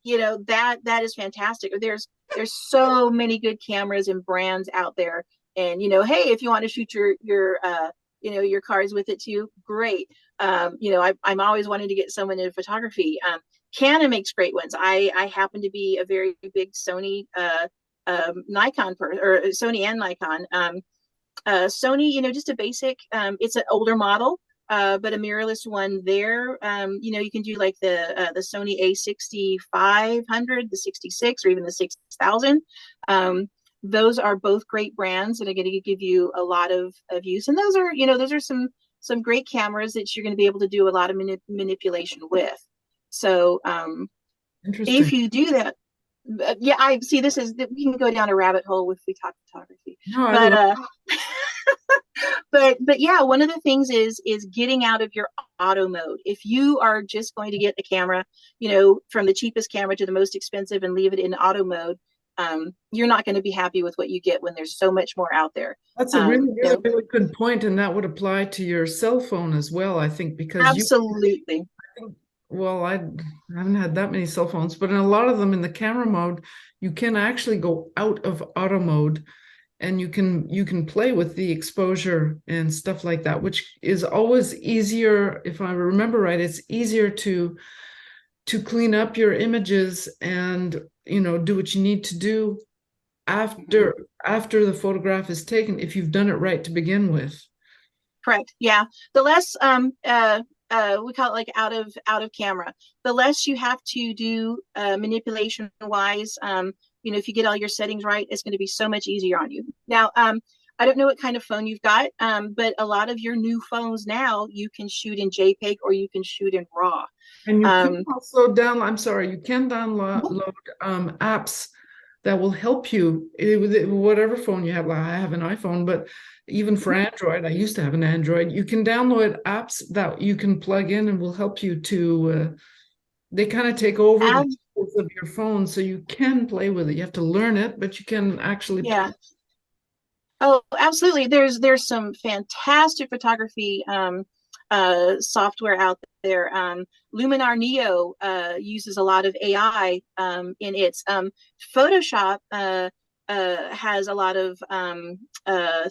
that is fantastic. There's so many good cameras and brands out there. And hey, if you want to shoot your cards with it too, great. I'm always wanting to get someone in photography. Canon makes great ones. I happen to be a very big Sony Nikon or Sony and Nikon. Sony, just a basic. It's an older model, but a mirrorless one there. You can do like the Sony A6500, the 66, or even the 6000. Those are both great brands that are going to give you a lot of use. And those are some great cameras that you're going to be able to do a lot of manipulation with. So if you do that, I see we can go down a rabbit hole if we talk photography. No, but yeah, one of the things is getting out of your auto mode. If you are just going to get a camera, from the cheapest camera to the most expensive and leave it in auto mode, you're not going to be happy with what you get when there's so much more out there. That's a really good point, and that would apply to your cell phone as well, I think, because absolutely. I haven't had that many cell phones, but in a lot of them in the camera mode, you can actually go out of auto mode and you can play with the exposure and stuff like that, which is always easier. If I remember right, it's easier to clean up your images and do what you need to do after the photograph is taken, if you've done it right to begin with. Correct. Yeah. The less we call it like out of camera, the less you have to do manipulation wise. If you get all your settings right, it's going to be so much easier on you. Now, I don't know what kind of phone you've got, but a lot of your new phones now, you can shoot in JPEG or you can shoot in RAW. And you can also you can download apps that will help you with whatever phone you have. Like I have an iPhone, but even for Android, I used to have an Android. You can download apps that you can plug in and will help you to, they kind of take over the tools of your phone, so you can play with it. You have to learn it, but you can actually play. Oh, absolutely. There's some fantastic photography software out there. Luminar Neo uses a lot of AI in its Photoshop has a lot of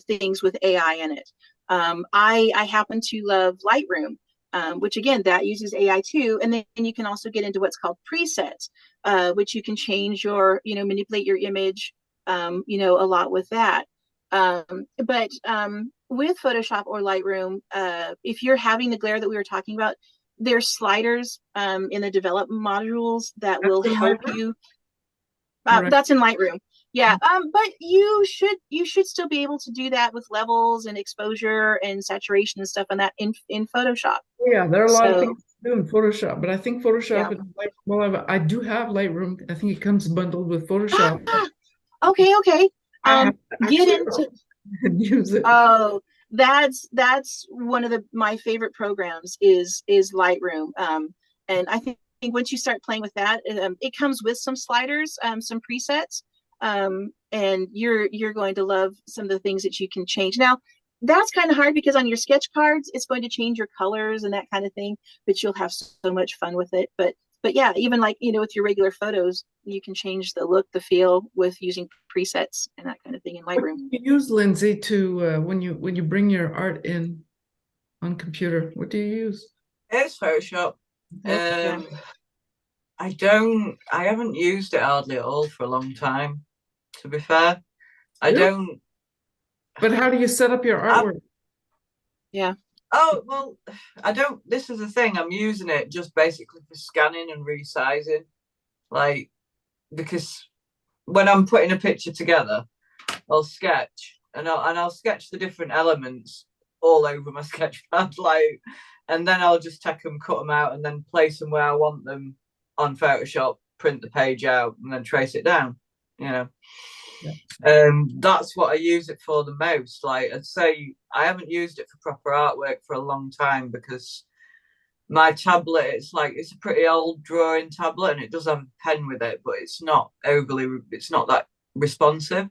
things with AI in it. I happen to love Lightroom, which again, that uses AI too. And then you can also get into what's called presets, which you can change manipulate your image, a lot with that. But with Photoshop or Lightroom, if you're having the glare that we were talking about, there's sliders in the development modules that will help you. That's in Lightroom. Yeah. But you should still be able to do that with levels and exposure and saturation and stuff on that in Photoshop. Yeah, there are a lot of things to do in Photoshop, but I think Photoshop I do have Lightroom. I think it comes bundled with Photoshop. Okay. Get into use it. Oh, that's one of my favorite programs is Lightroom. And I think once you start playing with that, it comes with some sliders, some presets, and you're going to love some of the things that you can change. Now, that's kind of hard because on your sketch cards, it's going to change your colors and that kind of thing, but you'll have so much fun with it. But yeah, even like, with your regular photos, you can change the look, the feel with using presets and that kind of thing in Lightroom. What do you use, Lindsey, to when you bring your art in on computer? What do you use? It's Photoshop. I haven't used it hardly at all for a long time, to be fair. I Really? don't. But how do you set up your artwork? Yeah. Oh, well, I don't. This is the thing. I'm using it just basically for scanning and resizing. Like, because when I'm putting a picture together, I'll sketch and I'll sketch the different elements all over my sketch pad, like, and then I'll just take them, cut them out, and then place them where I want them on Photoshop, print the page out, and then trace it down. You know, that's what I use it for the most. Like, I'd say I haven't used it for proper artwork for a long time because my tablet, it's a pretty old drawing tablet, and it does have a pen with it, but it's not that responsive.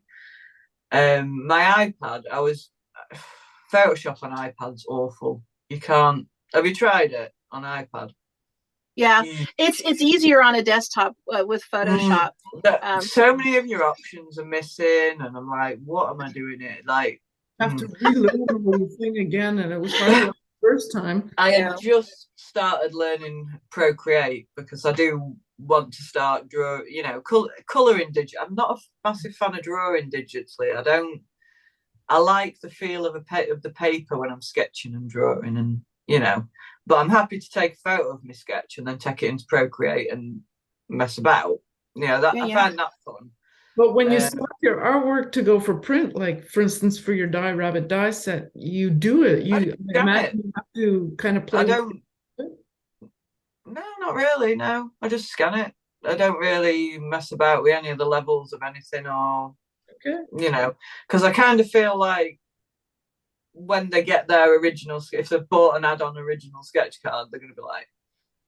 My iPad, Photoshop on iPad's awful. You can't. Have you tried it on iPad? Yeah, it's easier on a desktop with Photoshop. So many of your options are missing, and I'm like, what am I doing it? Like, have to relearn the whole thing again, and it was hard the first time. I had just started learning Procreate because I do want to start drawing, coloring digit. I'm not a massive fan of drawing digitally. I like the feel of the paper when I'm sketching and drawing, and but I'm happy to take a photo of my sketch and then take it into Procreate and mess about. I find that fun. But when you select your artwork to go for print, like for instance for your Die Rabbit die set, you do it. You imagine you have to kind of play. No, not really. No, I just scan it. I don't really mess about with any of the levels of anything, or because I kind of feel like when they get their original, if they've bought an add-on original sketch card, they're going to be like,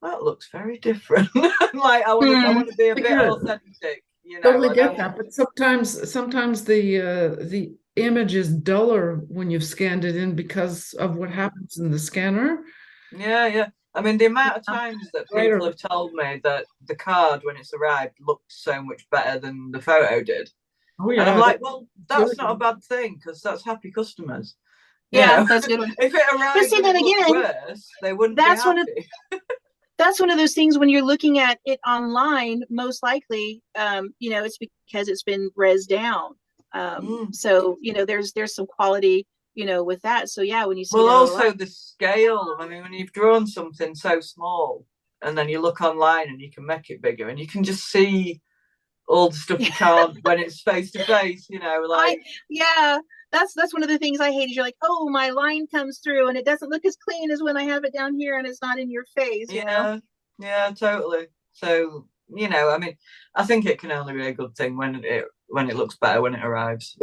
that looks very different. Like, I want to be a bit authentic. Totally get that, but sometimes the image is duller when you've scanned it in because of what happens in the scanner. Yeah. I mean, the amount of times that people have told me that the card, when it's arrived, looked so much better than the photo did. Oh, yeah. And I'm like, well, that's not a bad thing because that's happy customers. Yeah, that's a good one. If it arrived worse, they wouldn't be happy. That's one of those things when you're looking at it online, most likely, it's because it's been res down. So, there's some quality, with that. So yeah, when you see also the scale, I mean, when you've drawn something so small and then you look online and you can make it bigger and you can just see all the stuff you can't when it's face to face, that's one of the things I hate is you're like, oh, my line comes through and it doesn't look as clean as when I have it down here and it's not in your face. Yeah, totally. So, I mean, I think it can only be a good thing when it looks better when it arrives.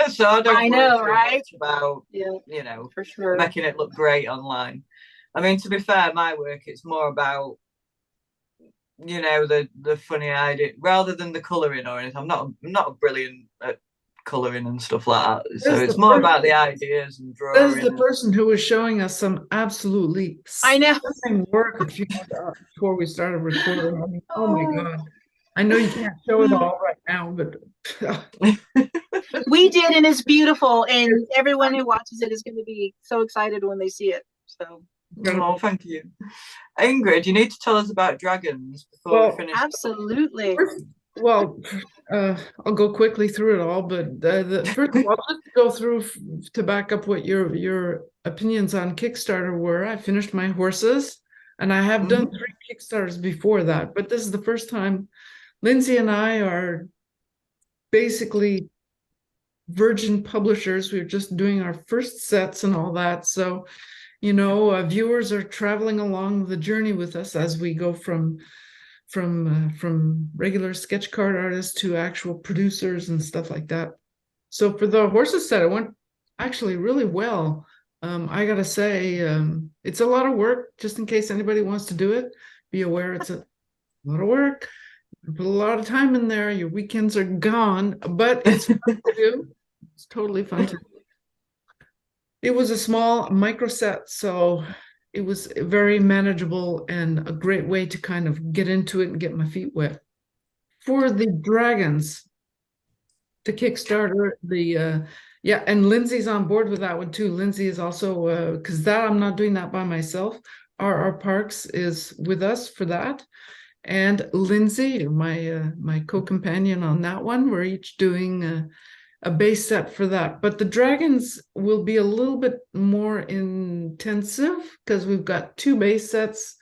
So I don't worry much about, for sure, making it look great online. I mean, to be fair, my work, it's more about, the funny idea rather than the colouring or anything. I'm not brilliant at colouring and stuff like that. So it's more about the ideas and drawing. That is the person who was showing us some absolutely stunning work a few months before we started recording. I mean, oh my God. I know you can't show it all right now, but we did, and it's beautiful, and everyone who watches it is going to be so excited when they see it. So, thank you, Ingrid. You need to tell us about dragons before we finish. Absolutely. I'll go quickly through it all, but first of all, let's go through to back up what your opinions on Kickstarter were. I finished my horses, and I have done 3 Kickstarters before that, but this is the first time Lindsey and I are basically virgin publishers. We're just doing our first sets and all that. So, viewers are traveling along the journey with us as we go from regular sketch card artists to actual producers and stuff like that. So for the horses set, it went actually really well. I gotta say, it's a lot of work. Just in case anybody wants to do it, be aware it's a lot of work. You put a lot of time in there. Your weekends are gone, but it's fun to do. It's totally fun to do. It was a small micro set, so it was very manageable and a great way to kind of get into it and get my feet wet. For the dragons, the Kickstarter, and Lindsey's on board with that one too. Lindsey is also, because I'm not doing that by myself. R.R. Parks is with us for that. And Lindsey, my co-companion on that one. We're each doing a base set for that. But the dragons will be a little bit more intensive because we've got 2 base sets.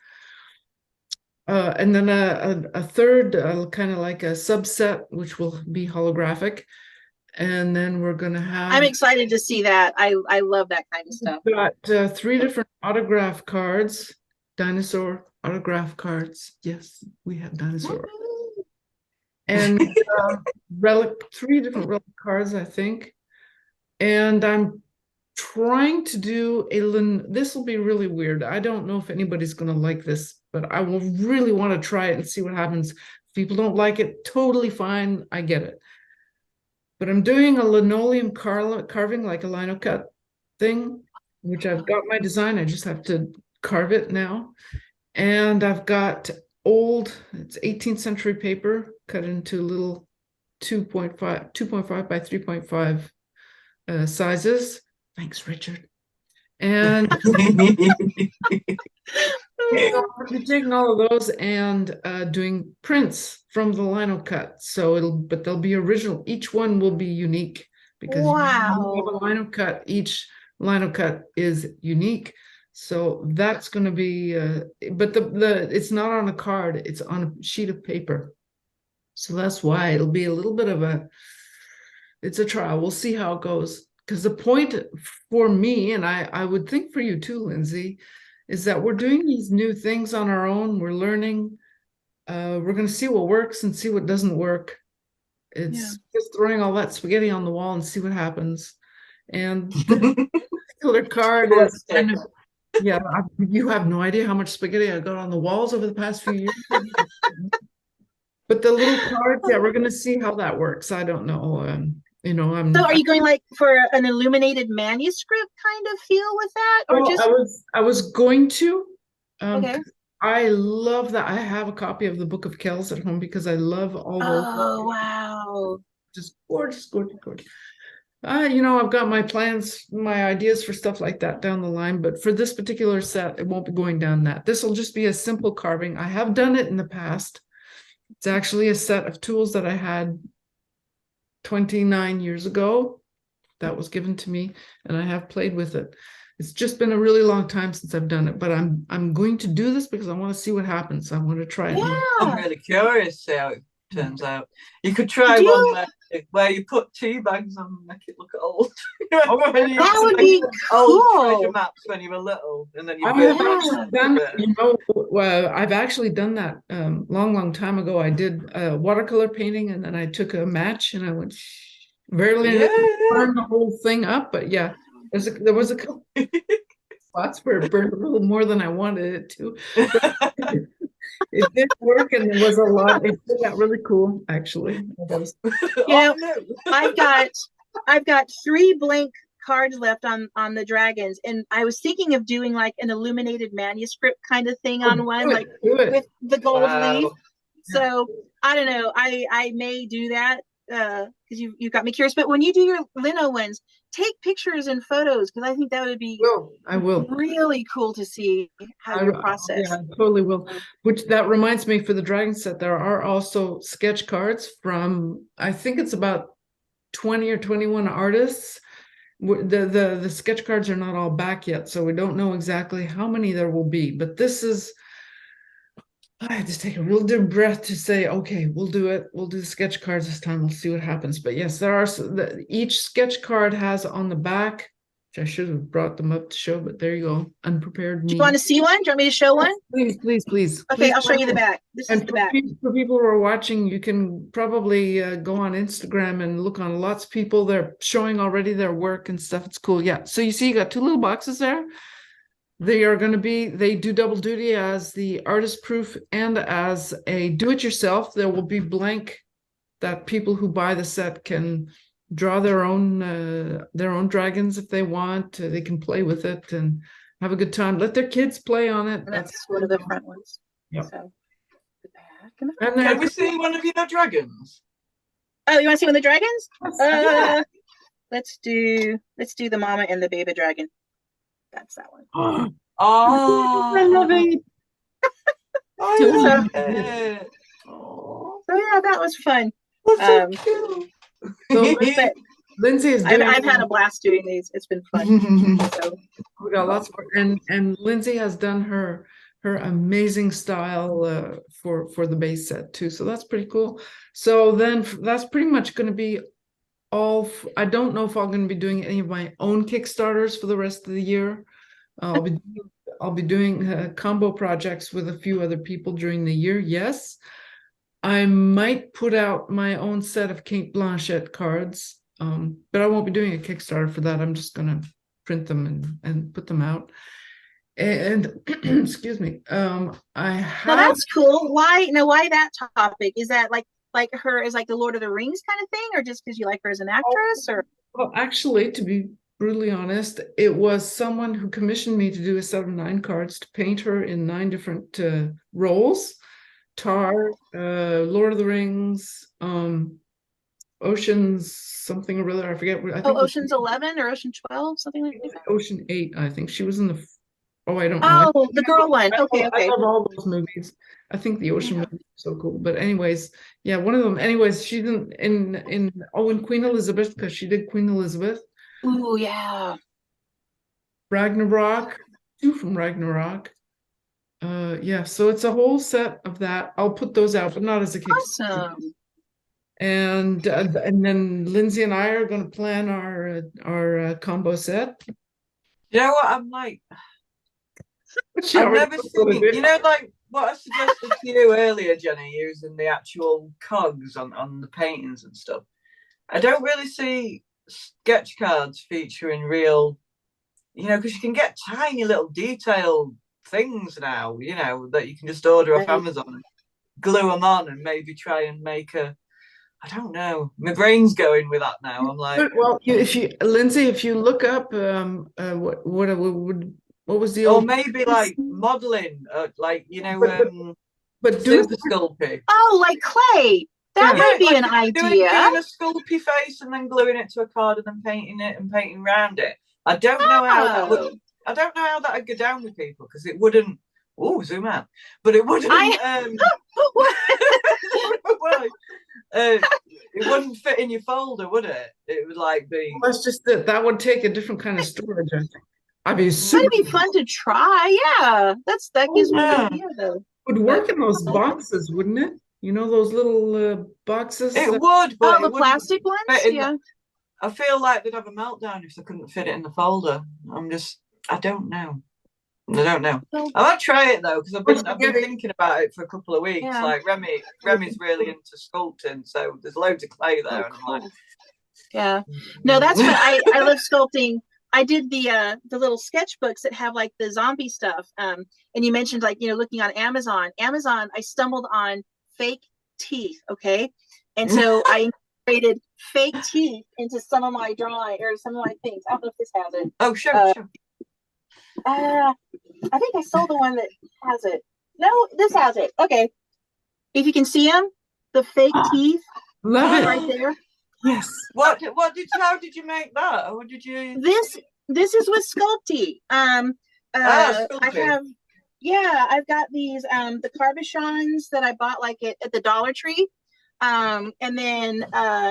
And then a third, kind of like a subset, which will be holographic. And then we're going to have... I'm excited to see that. I love that kind of stuff. We've got 3 different autograph cards, dinosaur autograph cards. Yes, we have dinosaur. And 3 different relic cards, I think. And I'm trying to do this will be really weird. I don't know if anybody's going to like this, but I will really want to try it and see what happens. If people don't like it, totally fine. I get it. But I'm doing a linoleum carving, like a lino cut thing, which I've got my design. I just have to carve it now. And I've got it's 18th century paper cut into little 2.5 by 3.5 sizes. Thanks, Richard. And I'm taking all of those and doing prints from the lino cut. But they'll be original. Each one will be unique because you have a lino cut. Each lino cut is unique. So that's going to be, but it's not on a card. It's on a sheet of paper. So that's why it'll be a little bit of it's a trial. We'll see how it goes. Because the point for me, and I would think for you too, Lindsey, is that we're doing these new things on our own. We're learning. We're going to see what works and see what doesn't work. It's just throwing all that spaghetti on the wall and see what happens. And the particular card is kind of, you have no idea how much spaghetti I got on the walls over the past few years. But the little cards, we're going to see how that works. I don't know. So are you going like for an illuminated manuscript kind of feel with that, or I was going to. Okay. I love that. I have a copy of the Book of Kells at home because I love all those. Oh wow! Just gorgeous. I've got my plans, my ideas for stuff like that down the line, but for this particular set, it won't be going down that. This will just be a simple carving. I have done it in the past. It's actually a set of tools that I had 29 years ago that was given to me, and I have played with it. It's just been a really long time since I've done it, but I'm going to do this because I want to see what happens. I want to try it. Yeah. I'm really curious to see how it turns out. You could try one where you put tea bags on and make it look old. That would be old cool. treasure maps when you were little, and then I've actually done that long time ago. I did watercolor painting, and then I took a match and I went barely burned the whole thing up. But there was a couple spots where it burned a little more than I wanted it to. It did work, and there was a lot. It got really cool, actually. I've got 3 blank cards left on the dragons, and I was thinking of doing like an illuminated manuscript kind of thing on one, like with the gold leaf. So I don't know. I may do that because you got me curious. But when you do your lino ones, take pictures and photos, because I think that would be I will really cool to see how you process. Yeah, I totally will. Which that reminds me, for the dragon set, there are also sketch cards from, I think it's about 20 or 21 artists. The sketch cards are not all back yet, so we don't know exactly how many there will be. But this is, I had to take a real deep breath to say, okay, we'll do it. We'll do the sketch cards this time. We'll see what happens. But yes, there are each sketch card has on the back, which I should have brought them up to show, but there you go. Unprepared me. Do you want to see one? Do you want me to show one? Please. Okay, I'll show you the back. This is the back. For people who are watching, you can probably go on Instagram and look on lots of people. They're showing already their work and stuff. It's cool. Yeah. So you see, you got 2 little boxes there. They do double duty as the artist proof and as a do-it-yourself. There will be blank that people who buy the set can draw their own dragons if they want. They can play with it and have a good time. Let their kids play on it. And that's one of the front ones. Yep. So, the back and can we see one of your dragons? Oh, you want to see one of the dragons? Let's do the mama and the baby dragon. That's that one. Oh, I love it. I love it. So yeah, that was fun. That's so cute. So But Lindsey is doing. I've had a blast doing these. It's been fun. So We got lots more, and Lindsey has done her amazing style for the base set too. So that's pretty cool. So then that's pretty much going to be all. I don't know if I'm going to be doing any of my own Kickstarters for the rest of the year. I'll be doing combo projects with a few other people during the year. Yes, I might put out my own set of Kate Blanchett cards, but I won't be doing a Kickstarter for that. I'm just going to print them and put them out. And excuse me, I have. no, that's cool. Why that topic? Is that like her as like the Lord of the Rings kind of thing, or just because you like her as an actress? Or Well, actually, to be brutally honest, it was someone who commissioned me to do a set of 9 cards to paint her in 9 different roles: Tar, Lord of the Rings, Oceans something or other. I forget. I think Ocean's 11 or Ocean 12, something like that. Ocean 8. I think she was in the. I don't know. Oh, the girl one. Okay. I love all those movies. I think the ocean movie is so cool. But anyways, yeah, one of them. Anyways, she's in Queen Elizabeth, because she did Queen Elizabeth. Ooh, yeah. Ragnarok, 2 from Ragnarok. Yeah, so it's a whole set of that. I'll put those out, but not as a Kickstarter. Awesome. And then Lindsey and I are going to plan our combo set. You know what? I'm like, She I've already never knows what seen, it is. you know, like what I suggested to you earlier, Jenny, using the actual cogs on the paintings and stuff. I don't really see sketch cards featuring real, because you can get tiny little detailed things now, that you can just order off Amazon and glue them on and maybe try and make I don't know. My brain's going with that now. I'm like, well, Lindsey, if you look up what was the or old, maybe like modeling, like but do Super Sculpey. Oh, like clay. That might be an idea. Doing a Sculpey face and then gluing it to a card and then painting it and painting around it. I don't know how that would. I don't know how that would go down with people, because it wouldn't. Oh, zoom out! But it wouldn't. It wouldn't fit in your folder, would it? It would like be. Well, that's just that would take a different kind of storage, I think. It'd be fun to try. Yeah, that gives me an idea though. Would work in those boxes, wouldn't it? Those little boxes. It would, but the plastic ones. Yeah. I feel like they'd have a meltdown if they couldn't fit it in the folder. I don't know. I might try it though, because I've been thinking about it for a couple of weeks. Yeah. Like Remy's really into sculpting, so there's loads of clay there, and I'm like, yeah. No, that's what I love sculpting. I did the little sketchbooks that have like the zombie stuff. And you mentioned looking on Amazon. I stumbled on fake teeth. Okay, and so I integrated fake teeth into some of my drawing or some of my things. I don't know if this has it. Oh, sure. I think I sold the one that has it. No, this has it. Okay. If you can see them, the fake teeth. Love it. Right there. Yes. How did you make that? Or did you? This is with Sculpey. Sculpey. I've got these the Carbichons that I bought at the Dollar Tree. And then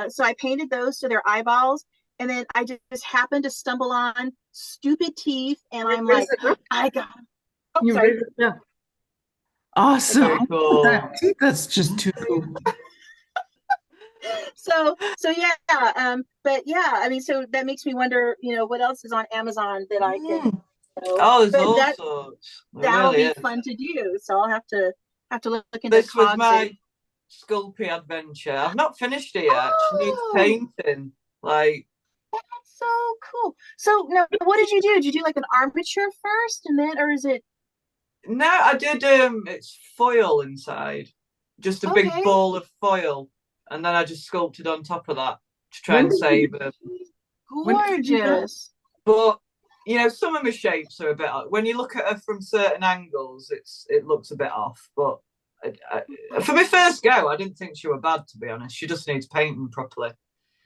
so I painted those to their eyeballs. And then I just happened to stumble on stupid teeth, and I'm like, I got them. Oh, sorry. Yeah. Awesome. Cool. That's just too cool. So yeah. But yeah, I mean, so that makes me wonder, what else is on Amazon that I can. There's all sorts. That'll be fun to do. So I'll have to look into this. Was my Sculpey adventure. I've not finished it yet. She needs painting. That's so cool. So now, what did you do? Did you do like an armature first, and then, or is it? No, I did. It's foil inside, just a big ball of foil, and then I just sculpted on top of that to try and save it. Gorgeous. But some of my shapes are a bit. When you look at her from certain angles, it looks a bit off. But for my first go, I didn't think she were bad, to be honest. She just needs painting properly.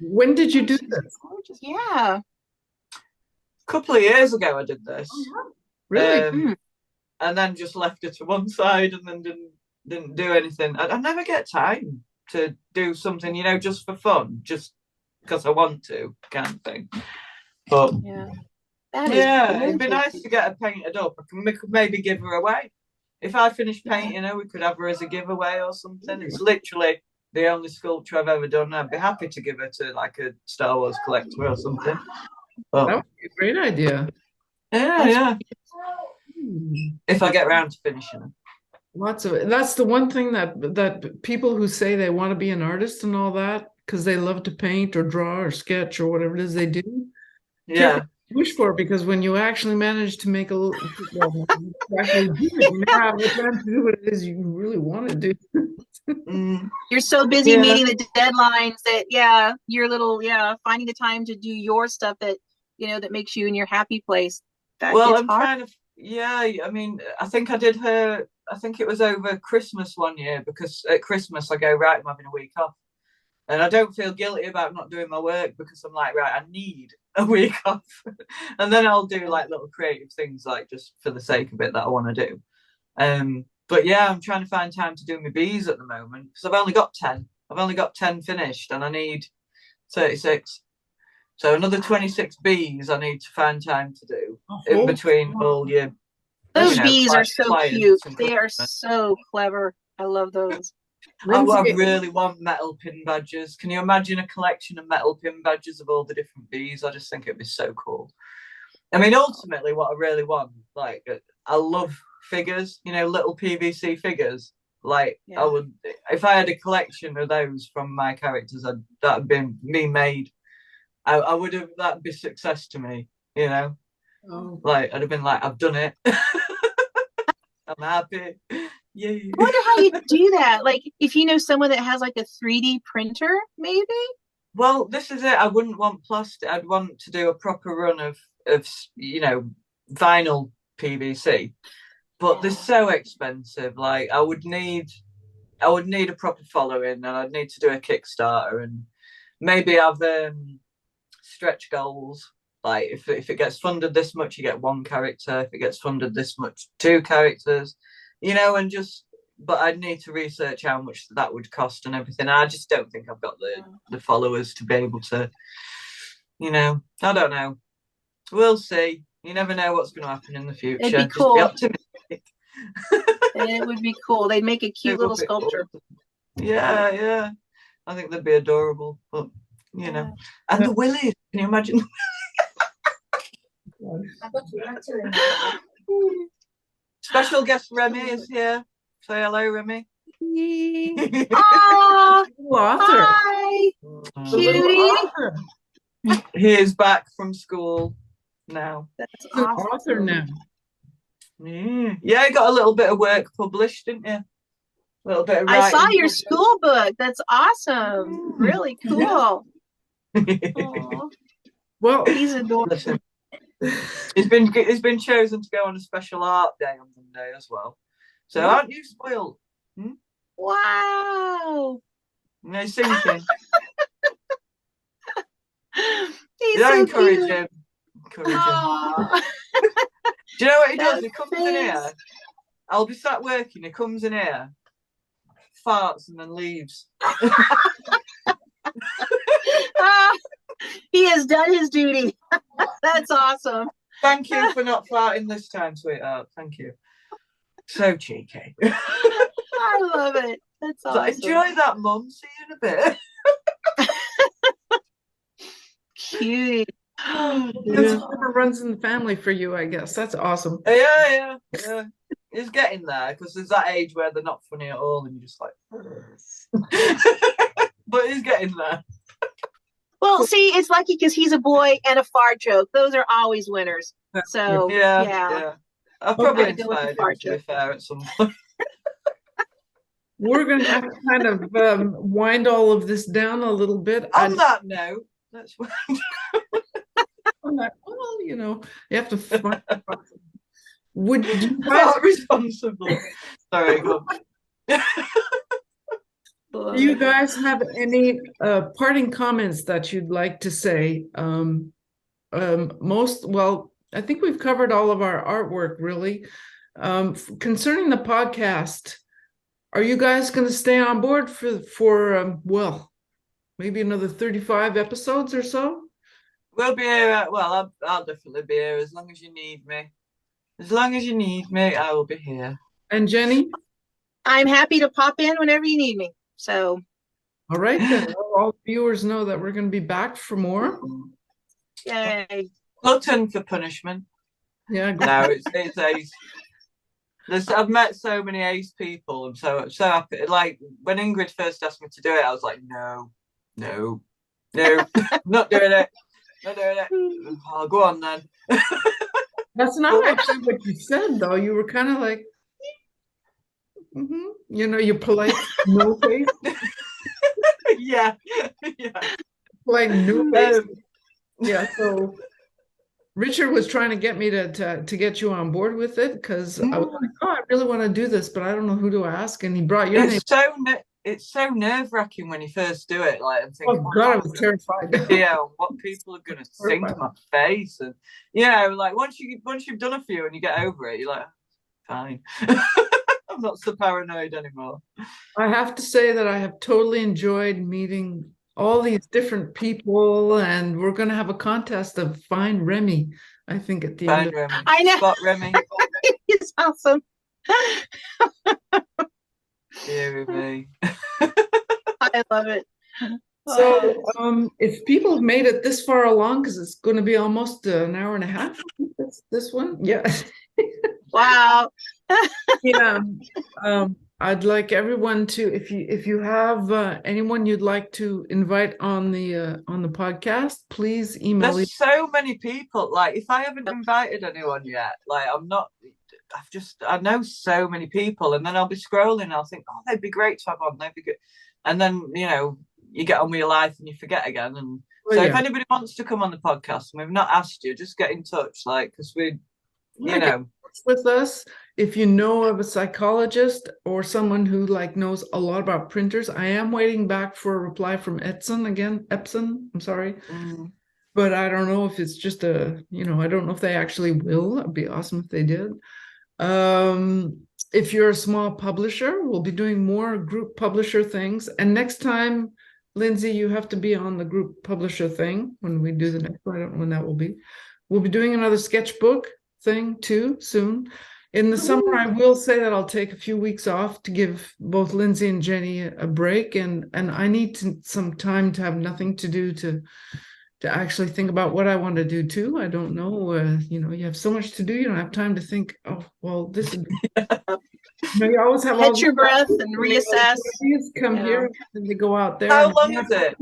When did you do this? Yeah. A couple of years ago I did this. Really? And then just left her to one side, and then didn't do anything. I never get time to do something, just for fun, just because I want to, kind of thing. But it'd be nice to get her painted up. We could maybe give her away. If I finish painting her, we could have her as a giveaway or something. It's literally the only sculpture I've ever done. I'd be happy to give her to like a Star Wars collector or something. But, that would be a great idea. Yeah. If I get around to finishing them. That's the one thing that people who say they want to be an artist and all that, because they love to paint or draw or sketch or whatever it is they do. Yeah. Wish for, because when you actually manage to make you actually do it, you have the time to do what it is you really want to do. You're so busy meeting the deadlines that you're finding the time to do your stuff that that makes you in your happy place. I'm trying to. I mean, I think I did her. I think it was over Christmas one year, because at Christmas I go, right, I'm having a week off, and I don't feel guilty about not doing my work, because I'm like, right, I need a week off, and then I'll do like little creative things, like just for the sake of it, that I want to do. But I'm trying to find time to do my bees at the moment, because I've only got 10. I've only got 10 finished, and I need 36. So another 26 bees I need to find time to do in between all your. Those bees are so cute. They are so clever. I love those. I really want metal pin badges. Can you imagine a collection of metal pin badges of all the different bees? I just think it'd be so cool. I mean, ultimately, what I really want, like, I love figures, little PVC figures. Like, I would, if I had a collection of those from my characters, that'd been me made. I would have, that'd be success to me, Like, I'd have been like, I've done it. I'm happy. Yeah. I wonder how you do that. Like, if you know someone that has like a 3D printer, maybe? Well, this is it. I wouldn't want plastic. I'd want to do a proper run of vinyl PVC. But they're so expensive. Like, I would need a proper following, and I'd need to do a Kickstarter, and maybe have stretch goals. Like, if it gets funded this much, you get one character. If it gets funded this much, 2 characters. And just, but I'd need to research how much that would cost and everything. I just don't think I've got the followers to be able to, I don't know. We'll see. You never know what's going to happen in the future. It'd be cool. Just be optimistic. It would be cool. They'd make a cute little sculpture. Cool. Yeah. I think they'd be adorable, but and the willies. Can you imagine? Special guest Remy is here. Say hello, Remy. Oh, Arthur. hi, cutie. He is back from school now. That's awesome. Arthur now. Yeah, you got a little bit of work published, didn't you? A little bit of writing. I saw your school book. That's awesome. Really cool. Well, he's adorable. He's been chosen to go on a special art day on Monday as well. So aren't you spoiled? Wow. No, sinking. He's so encourage cute. him. Do you know what he does? He comes in here. I'll be sat working. He comes in here, farts, and then leaves. He has done his duty. That's awesome. Thank you for not farting this time, sweetheart. Thank you. So cheeky. I love it. That's awesome. Enjoy that, Mum. See you in a bit. Cute. That's whatever runs in the family for you, I guess. That's awesome. Yeah. He's getting there, because there's that age where they're not funny at all, and you're just like, but he's getting there. Well, see, it's lucky because he's a boy and a fart joke. Those are always winners. So yeah. I've probably inspired him, to be fair, at some point. We're going to have to kind of wind all of this down a little bit. On that note, let's wind on that, well, you have to find. Would you not responsible? Sorry, go on. Do you guys have any parting comments that you'd like to say? I think we've covered all of our artwork, really. Concerning the podcast, are you guys going to stay on board for well, maybe another 35 episodes or so? We'll be here. Well, I'll definitely be here as long as you need me. As long as you need me, I will be here. And Jenni? I'm happy to pop in whenever you need me. So. All right, then. All viewers know that we're going to be back for more. Yay. Glutton for punishment. Yeah. No, it's ace. I've met so many ace people. I'm so happy. Like when Ingrid first asked me to do it, I was like, no, not doing it. Not doing it. I'll go on then. That's not actually what you said, though. You were kind of like, you know, you're polite, no face. Yeah. Like no face. Yeah. So Richard was trying to get me to get you on board with it because I was like, oh, I really want to do this, but I don't know who to ask. And he brought your name. It's so nerve-wracking when you first do it. Like I'm thinking, oh God, I was terrified. Yeah, what people are gonna think to my face, and like once you've done a few and you get over it, you're like, fine. I'm not so paranoid anymore. I have to say that I have totally enjoyed meeting all these different people, and we're going to have a contest of Find Remy, I think, at the end of Remy. I know. Spot Remy. He's awesome. Dear me. I love it. So if people have made it this far along, because it's going to be almost an hour and a half, this one. Yeah. Wow. Yeah. I'd like everyone to, if you have anyone you'd like to invite on the podcast, please email. There's so many people. Like if I haven't invited anyone yet, like I know so many people, and then I'll be scrolling and I'll think, oh, they'd be great to have on, they'd be good. And then, you get on with your life and you forget again. And if anybody wants to come on the podcast and we've not asked you, just get in touch, like, because we, with us. If you know of a psychologist or someone who knows a lot about printers, I am waiting back for a reply from Epson, I'm sorry. But I don't know if it's just I don't know if they actually will. It'd be awesome if they did. If you're a small publisher, we'll be doing more group publisher things. And next time, Lindsey, you have to be on the group publisher thing when we do the next one. I don't know when that will be. We'll be doing another sketchbook thing too soon. In the summer, I will say that I'll take a few weeks off to give both Lindsey and Jenni a break, and I need some time to have nothing to do to actually think about what I want to do too. I don't know. You have so much to do. You don't have time to think. Oh, well, this is. You always have catch your breath and reassess. Come here and they go out there. How long is it?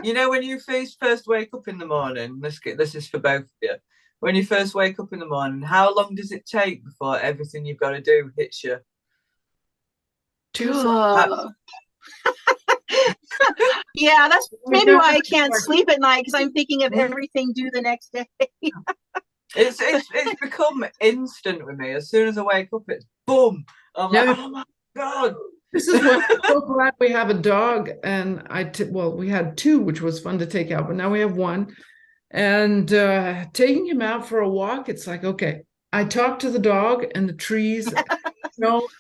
When you first wake up in the morning. This is for both of you. When you first wake up in the morning, how long does it take before everything you've got to do hits you? 2 seconds. Yeah, that's maybe why I can't sleep at night, because I'm thinking of everything due the next day. It's become instant with me. As soon as I wake up, it's boom. I'm like, oh my God. This is why I'm so glad we have a dog. And we had 2, which was fun to take out, but now we have 1. And taking him out for a walk, it's like, okay, I talk to the dog and the trees, and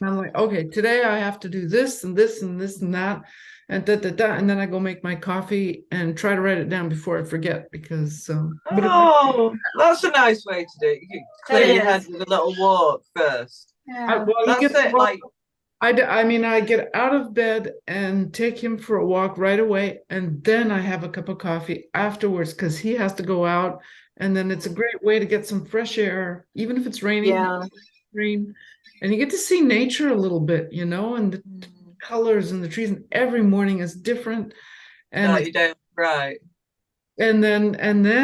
I'm like, okay, today I have to do this and this and this and that, and and then I go make my coffee and try to write it down before I forget, because that's a nice way to do it. You clear your head with a little walk first. Yeah. That's it. I get out of bed and take him for a walk right away, and then I have a cup of coffee afterwards, because he has to go out, and then it's a great way to get some fresh air, even if it's raining. Rain, and you get to see nature a little bit, and the colors and the trees, and every morning is different. And you don't, right. And then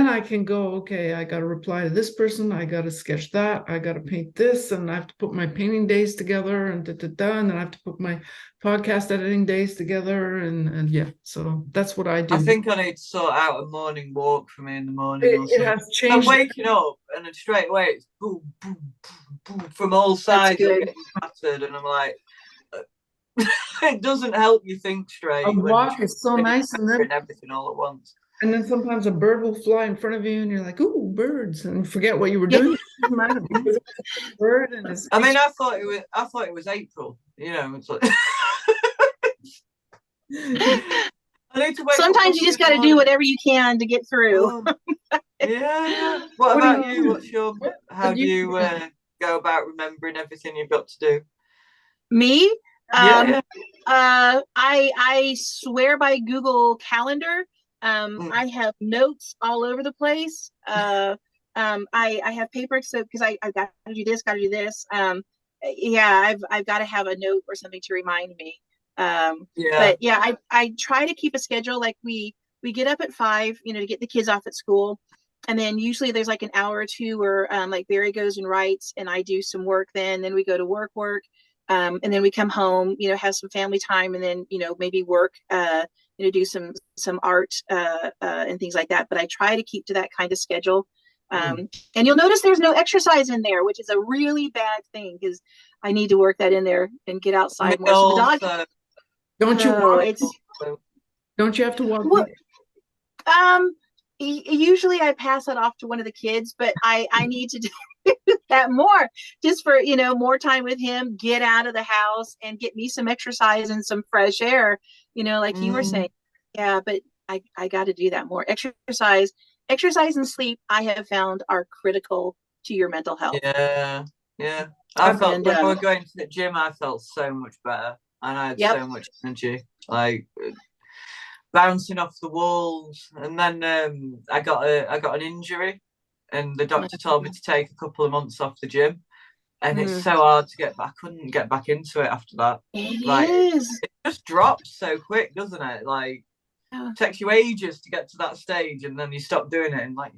I can go, okay, I got to reply to this person. I got to sketch that. I got to paint this, and I have to put my painting days together, and and then I have to put my podcast editing days together, and yeah. So that's what I do. I think I need to sort out a morning walk for me in the morning. It has changed. I'm waking up, and then straight away it's boom, boom, boom, boom from all sides. I'm getting battered, and I'm like, it doesn't help you think straight. A walk is so nice, and then everything all at once. And then sometimes a bird will fly in front of you and you're like, ooh, birds, and forget what you were doing. It doesn't matter because it's a bird and it's, I mean, I thought it was April, you know. It's like I need to wake Sometimes you just got to do whatever you can to get through. Oh, yeah. What about you? How do you go about remembering everything you've got to do? Me? Yeah. I swear by Google Calendar. I have notes all over the place. I have paper, so because I got to do this, got to do this. Yeah, I've got to have a note or something to remind me. But yeah, I try to keep a schedule. Like we get up at 5, you know, to get the kids off at school, and then usually there's like an hour or two where like Barry goes and writes, and I do some work. Then we go to work. And then we come home, you know, have some family time, and then, you know, maybe work, you know, do some art and things like that. But I try to keep to that kind of schedule. And you'll notice there's no exercise in there, which is a really bad thing because I need to work that in there and get outside more. So the dog, don't you walk? Don't you have to walk? Well, usually I pass that off to one of the kids, but I need to do that more just for, you know, more time with him, get out of the house and get me some exercise and some fresh air, you know, like you were saying. Yeah, but I got to do that more. Exercise and sleep, I have found, are critical to your mental health. Yeah. I felt when I was going to the gym, I felt so much better, and I had so much energy, like bouncing off the walls. And then I got an injury, and the doctor told me to take a couple of months off the gym, and it's so hard to get back. I couldn't get back into it after that. It just drops so quick, doesn't it? Like it takes you ages to get to that stage, and then you stop doing it, and like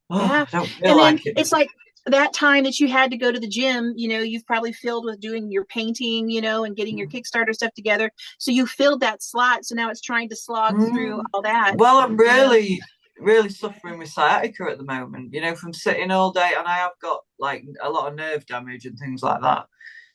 I don't feel like it. It's like that time that you had to go to the gym, you know, you've probably filled with doing your painting, you know, and getting your Kickstarter stuff together. So you filled that slot. So now it's trying to slog through all that. Well, I'm really suffering with sciatica at the moment, you know, from sitting all day, and I have got like a lot of nerve damage and things like that.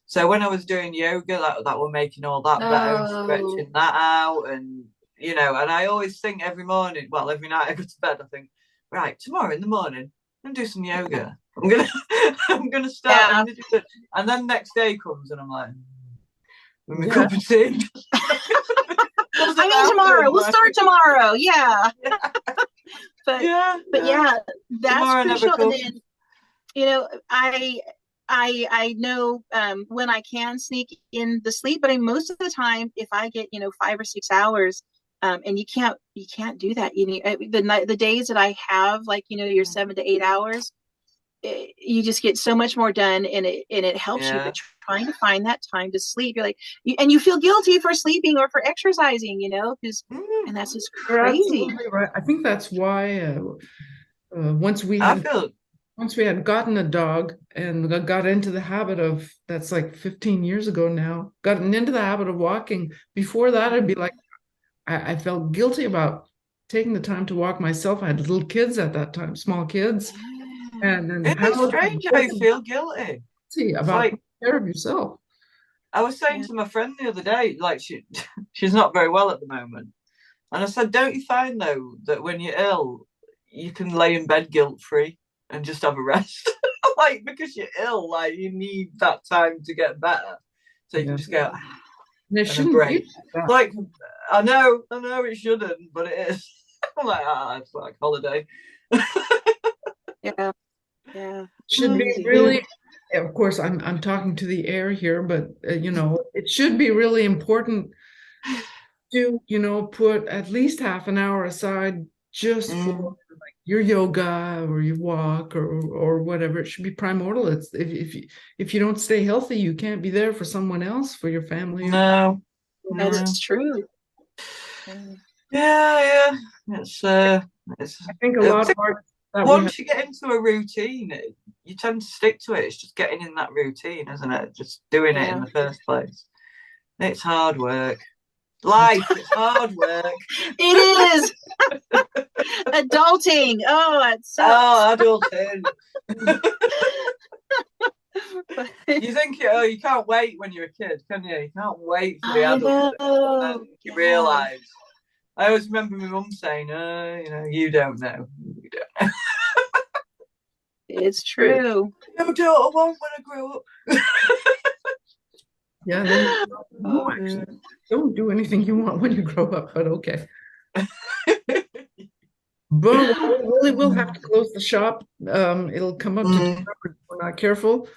So when I was doing yoga, that were making all that better, and stretching that out, and you know, and I always think every morning, well, every night I go to bed, I think, right, tomorrow in the morning, I'm gonna do some yoga. I'm gonna start, and then next day comes, and I'm like, with my cup of tea. I mean, tomorrow. We'll start tomorrow. Yeah. But yeah, that's crucial. And then, you know, I know when I can sneak in the sleep, but most of the time, if I get, you know, 5 or 6 hours, and you can't do that. You need the days that I have, like, you know, your 7 to 8 hours, you just get so much more done, and it helps you. But trying to find that time to sleep, you're like, and you feel guilty for sleeping or for exercising, you know, because and that's just crazy. Right. I think that's why once we had gotten a dog and got into the habit of, that's like 15 years ago now, gotten into the habit of walking. Before that, I'd be like, I felt guilty about taking the time to walk myself. I had little kids at that time, small kids. And then it's strange how you feel guilty about taking care of yourself. I was saying to my friend the other day, like she's not very well at the moment, and I said, don't you find though that when you're ill, you can lay in bed guilt free and just have a rest? Like, because you're ill, like you need that time to get better, so you can just go. And it shouldn't be like, I know it shouldn't, but it is. I'm like, it's like holiday. Yeah. Should be really, of course, I'm talking to the air here, but you know, it should be really important to, you know, put at least half an hour aside just for like your yoga or your walk or whatever. It should be primordial. It's if you don't stay healthy, you can't be there for someone else, for your family. No, that's true. Yeah. It's I think a lot of artists, once you get into a routine, you tend to stick to it. It's just getting in that routine, isn't it? Just doing it in the first place. It's hard work. Life is hard work. It is. Adulting. Oh, it sucks. Oh, adulting. You think, you can't wait when you're a kid, can you? You can't wait for the adult. And then you realise, I always remember my mum saying, you don't know. You don't know. It's true. No daughter won't when I grow up. Yeah, no, actually, don't do anything you want when you grow up, but okay. But we will have to close the shop. It'll come up to December if we're not careful.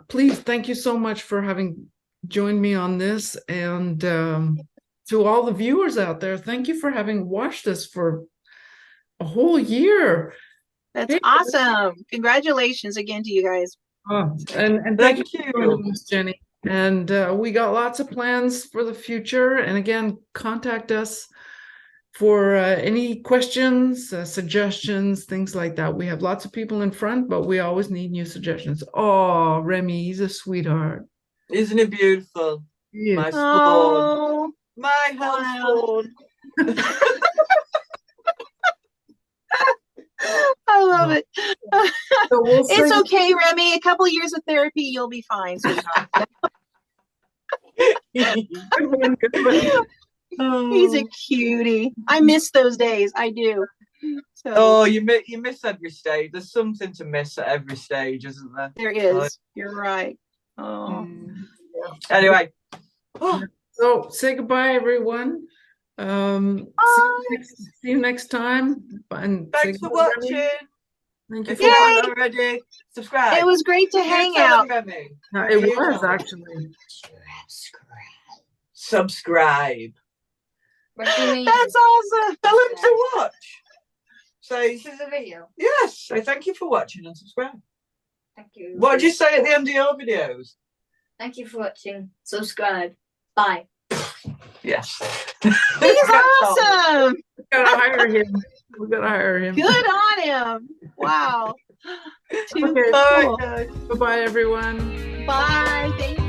Please, thank you so much for having joined me on this. And to all the viewers out there, thank you for having watched us for a whole year. That's awesome. Congratulations again to you guys. And thank you for joining us, Jenni. And we got lots of plans for the future. And again, contact us for any questions, suggestions, things like that. We have lots of people in front, but we always need new suggestions. Oh, Remy, he's a sweetheart. Isn't it beautiful? Yeah. My spawn. My house spawn. I love it. So It's okay, Remy. A couple of years of therapy, you'll be fine. Sweetheart. He's a cutie. I miss those days. I do. So. You miss every stage. There's something to miss at every stage, isn't there? There is. You're right. Oh. Anyway. So say goodbye, everyone. See you next time. And thanks for watching. Thank you. If you haven't already, subscribe. It was great to hang out. No, it was actually. Subscribe. That's awesome. Tell him to watch. Say this is a video. Yes. Say thank you for watching and subscribe. Thank you. What do you say at the end of your videos? Thank you for watching. Subscribe. Bye. Yes. He's awesome. We gotta hire him. Good on him. Wow. Too Okay. cool. Bye-bye, everyone. Bye. Thank you.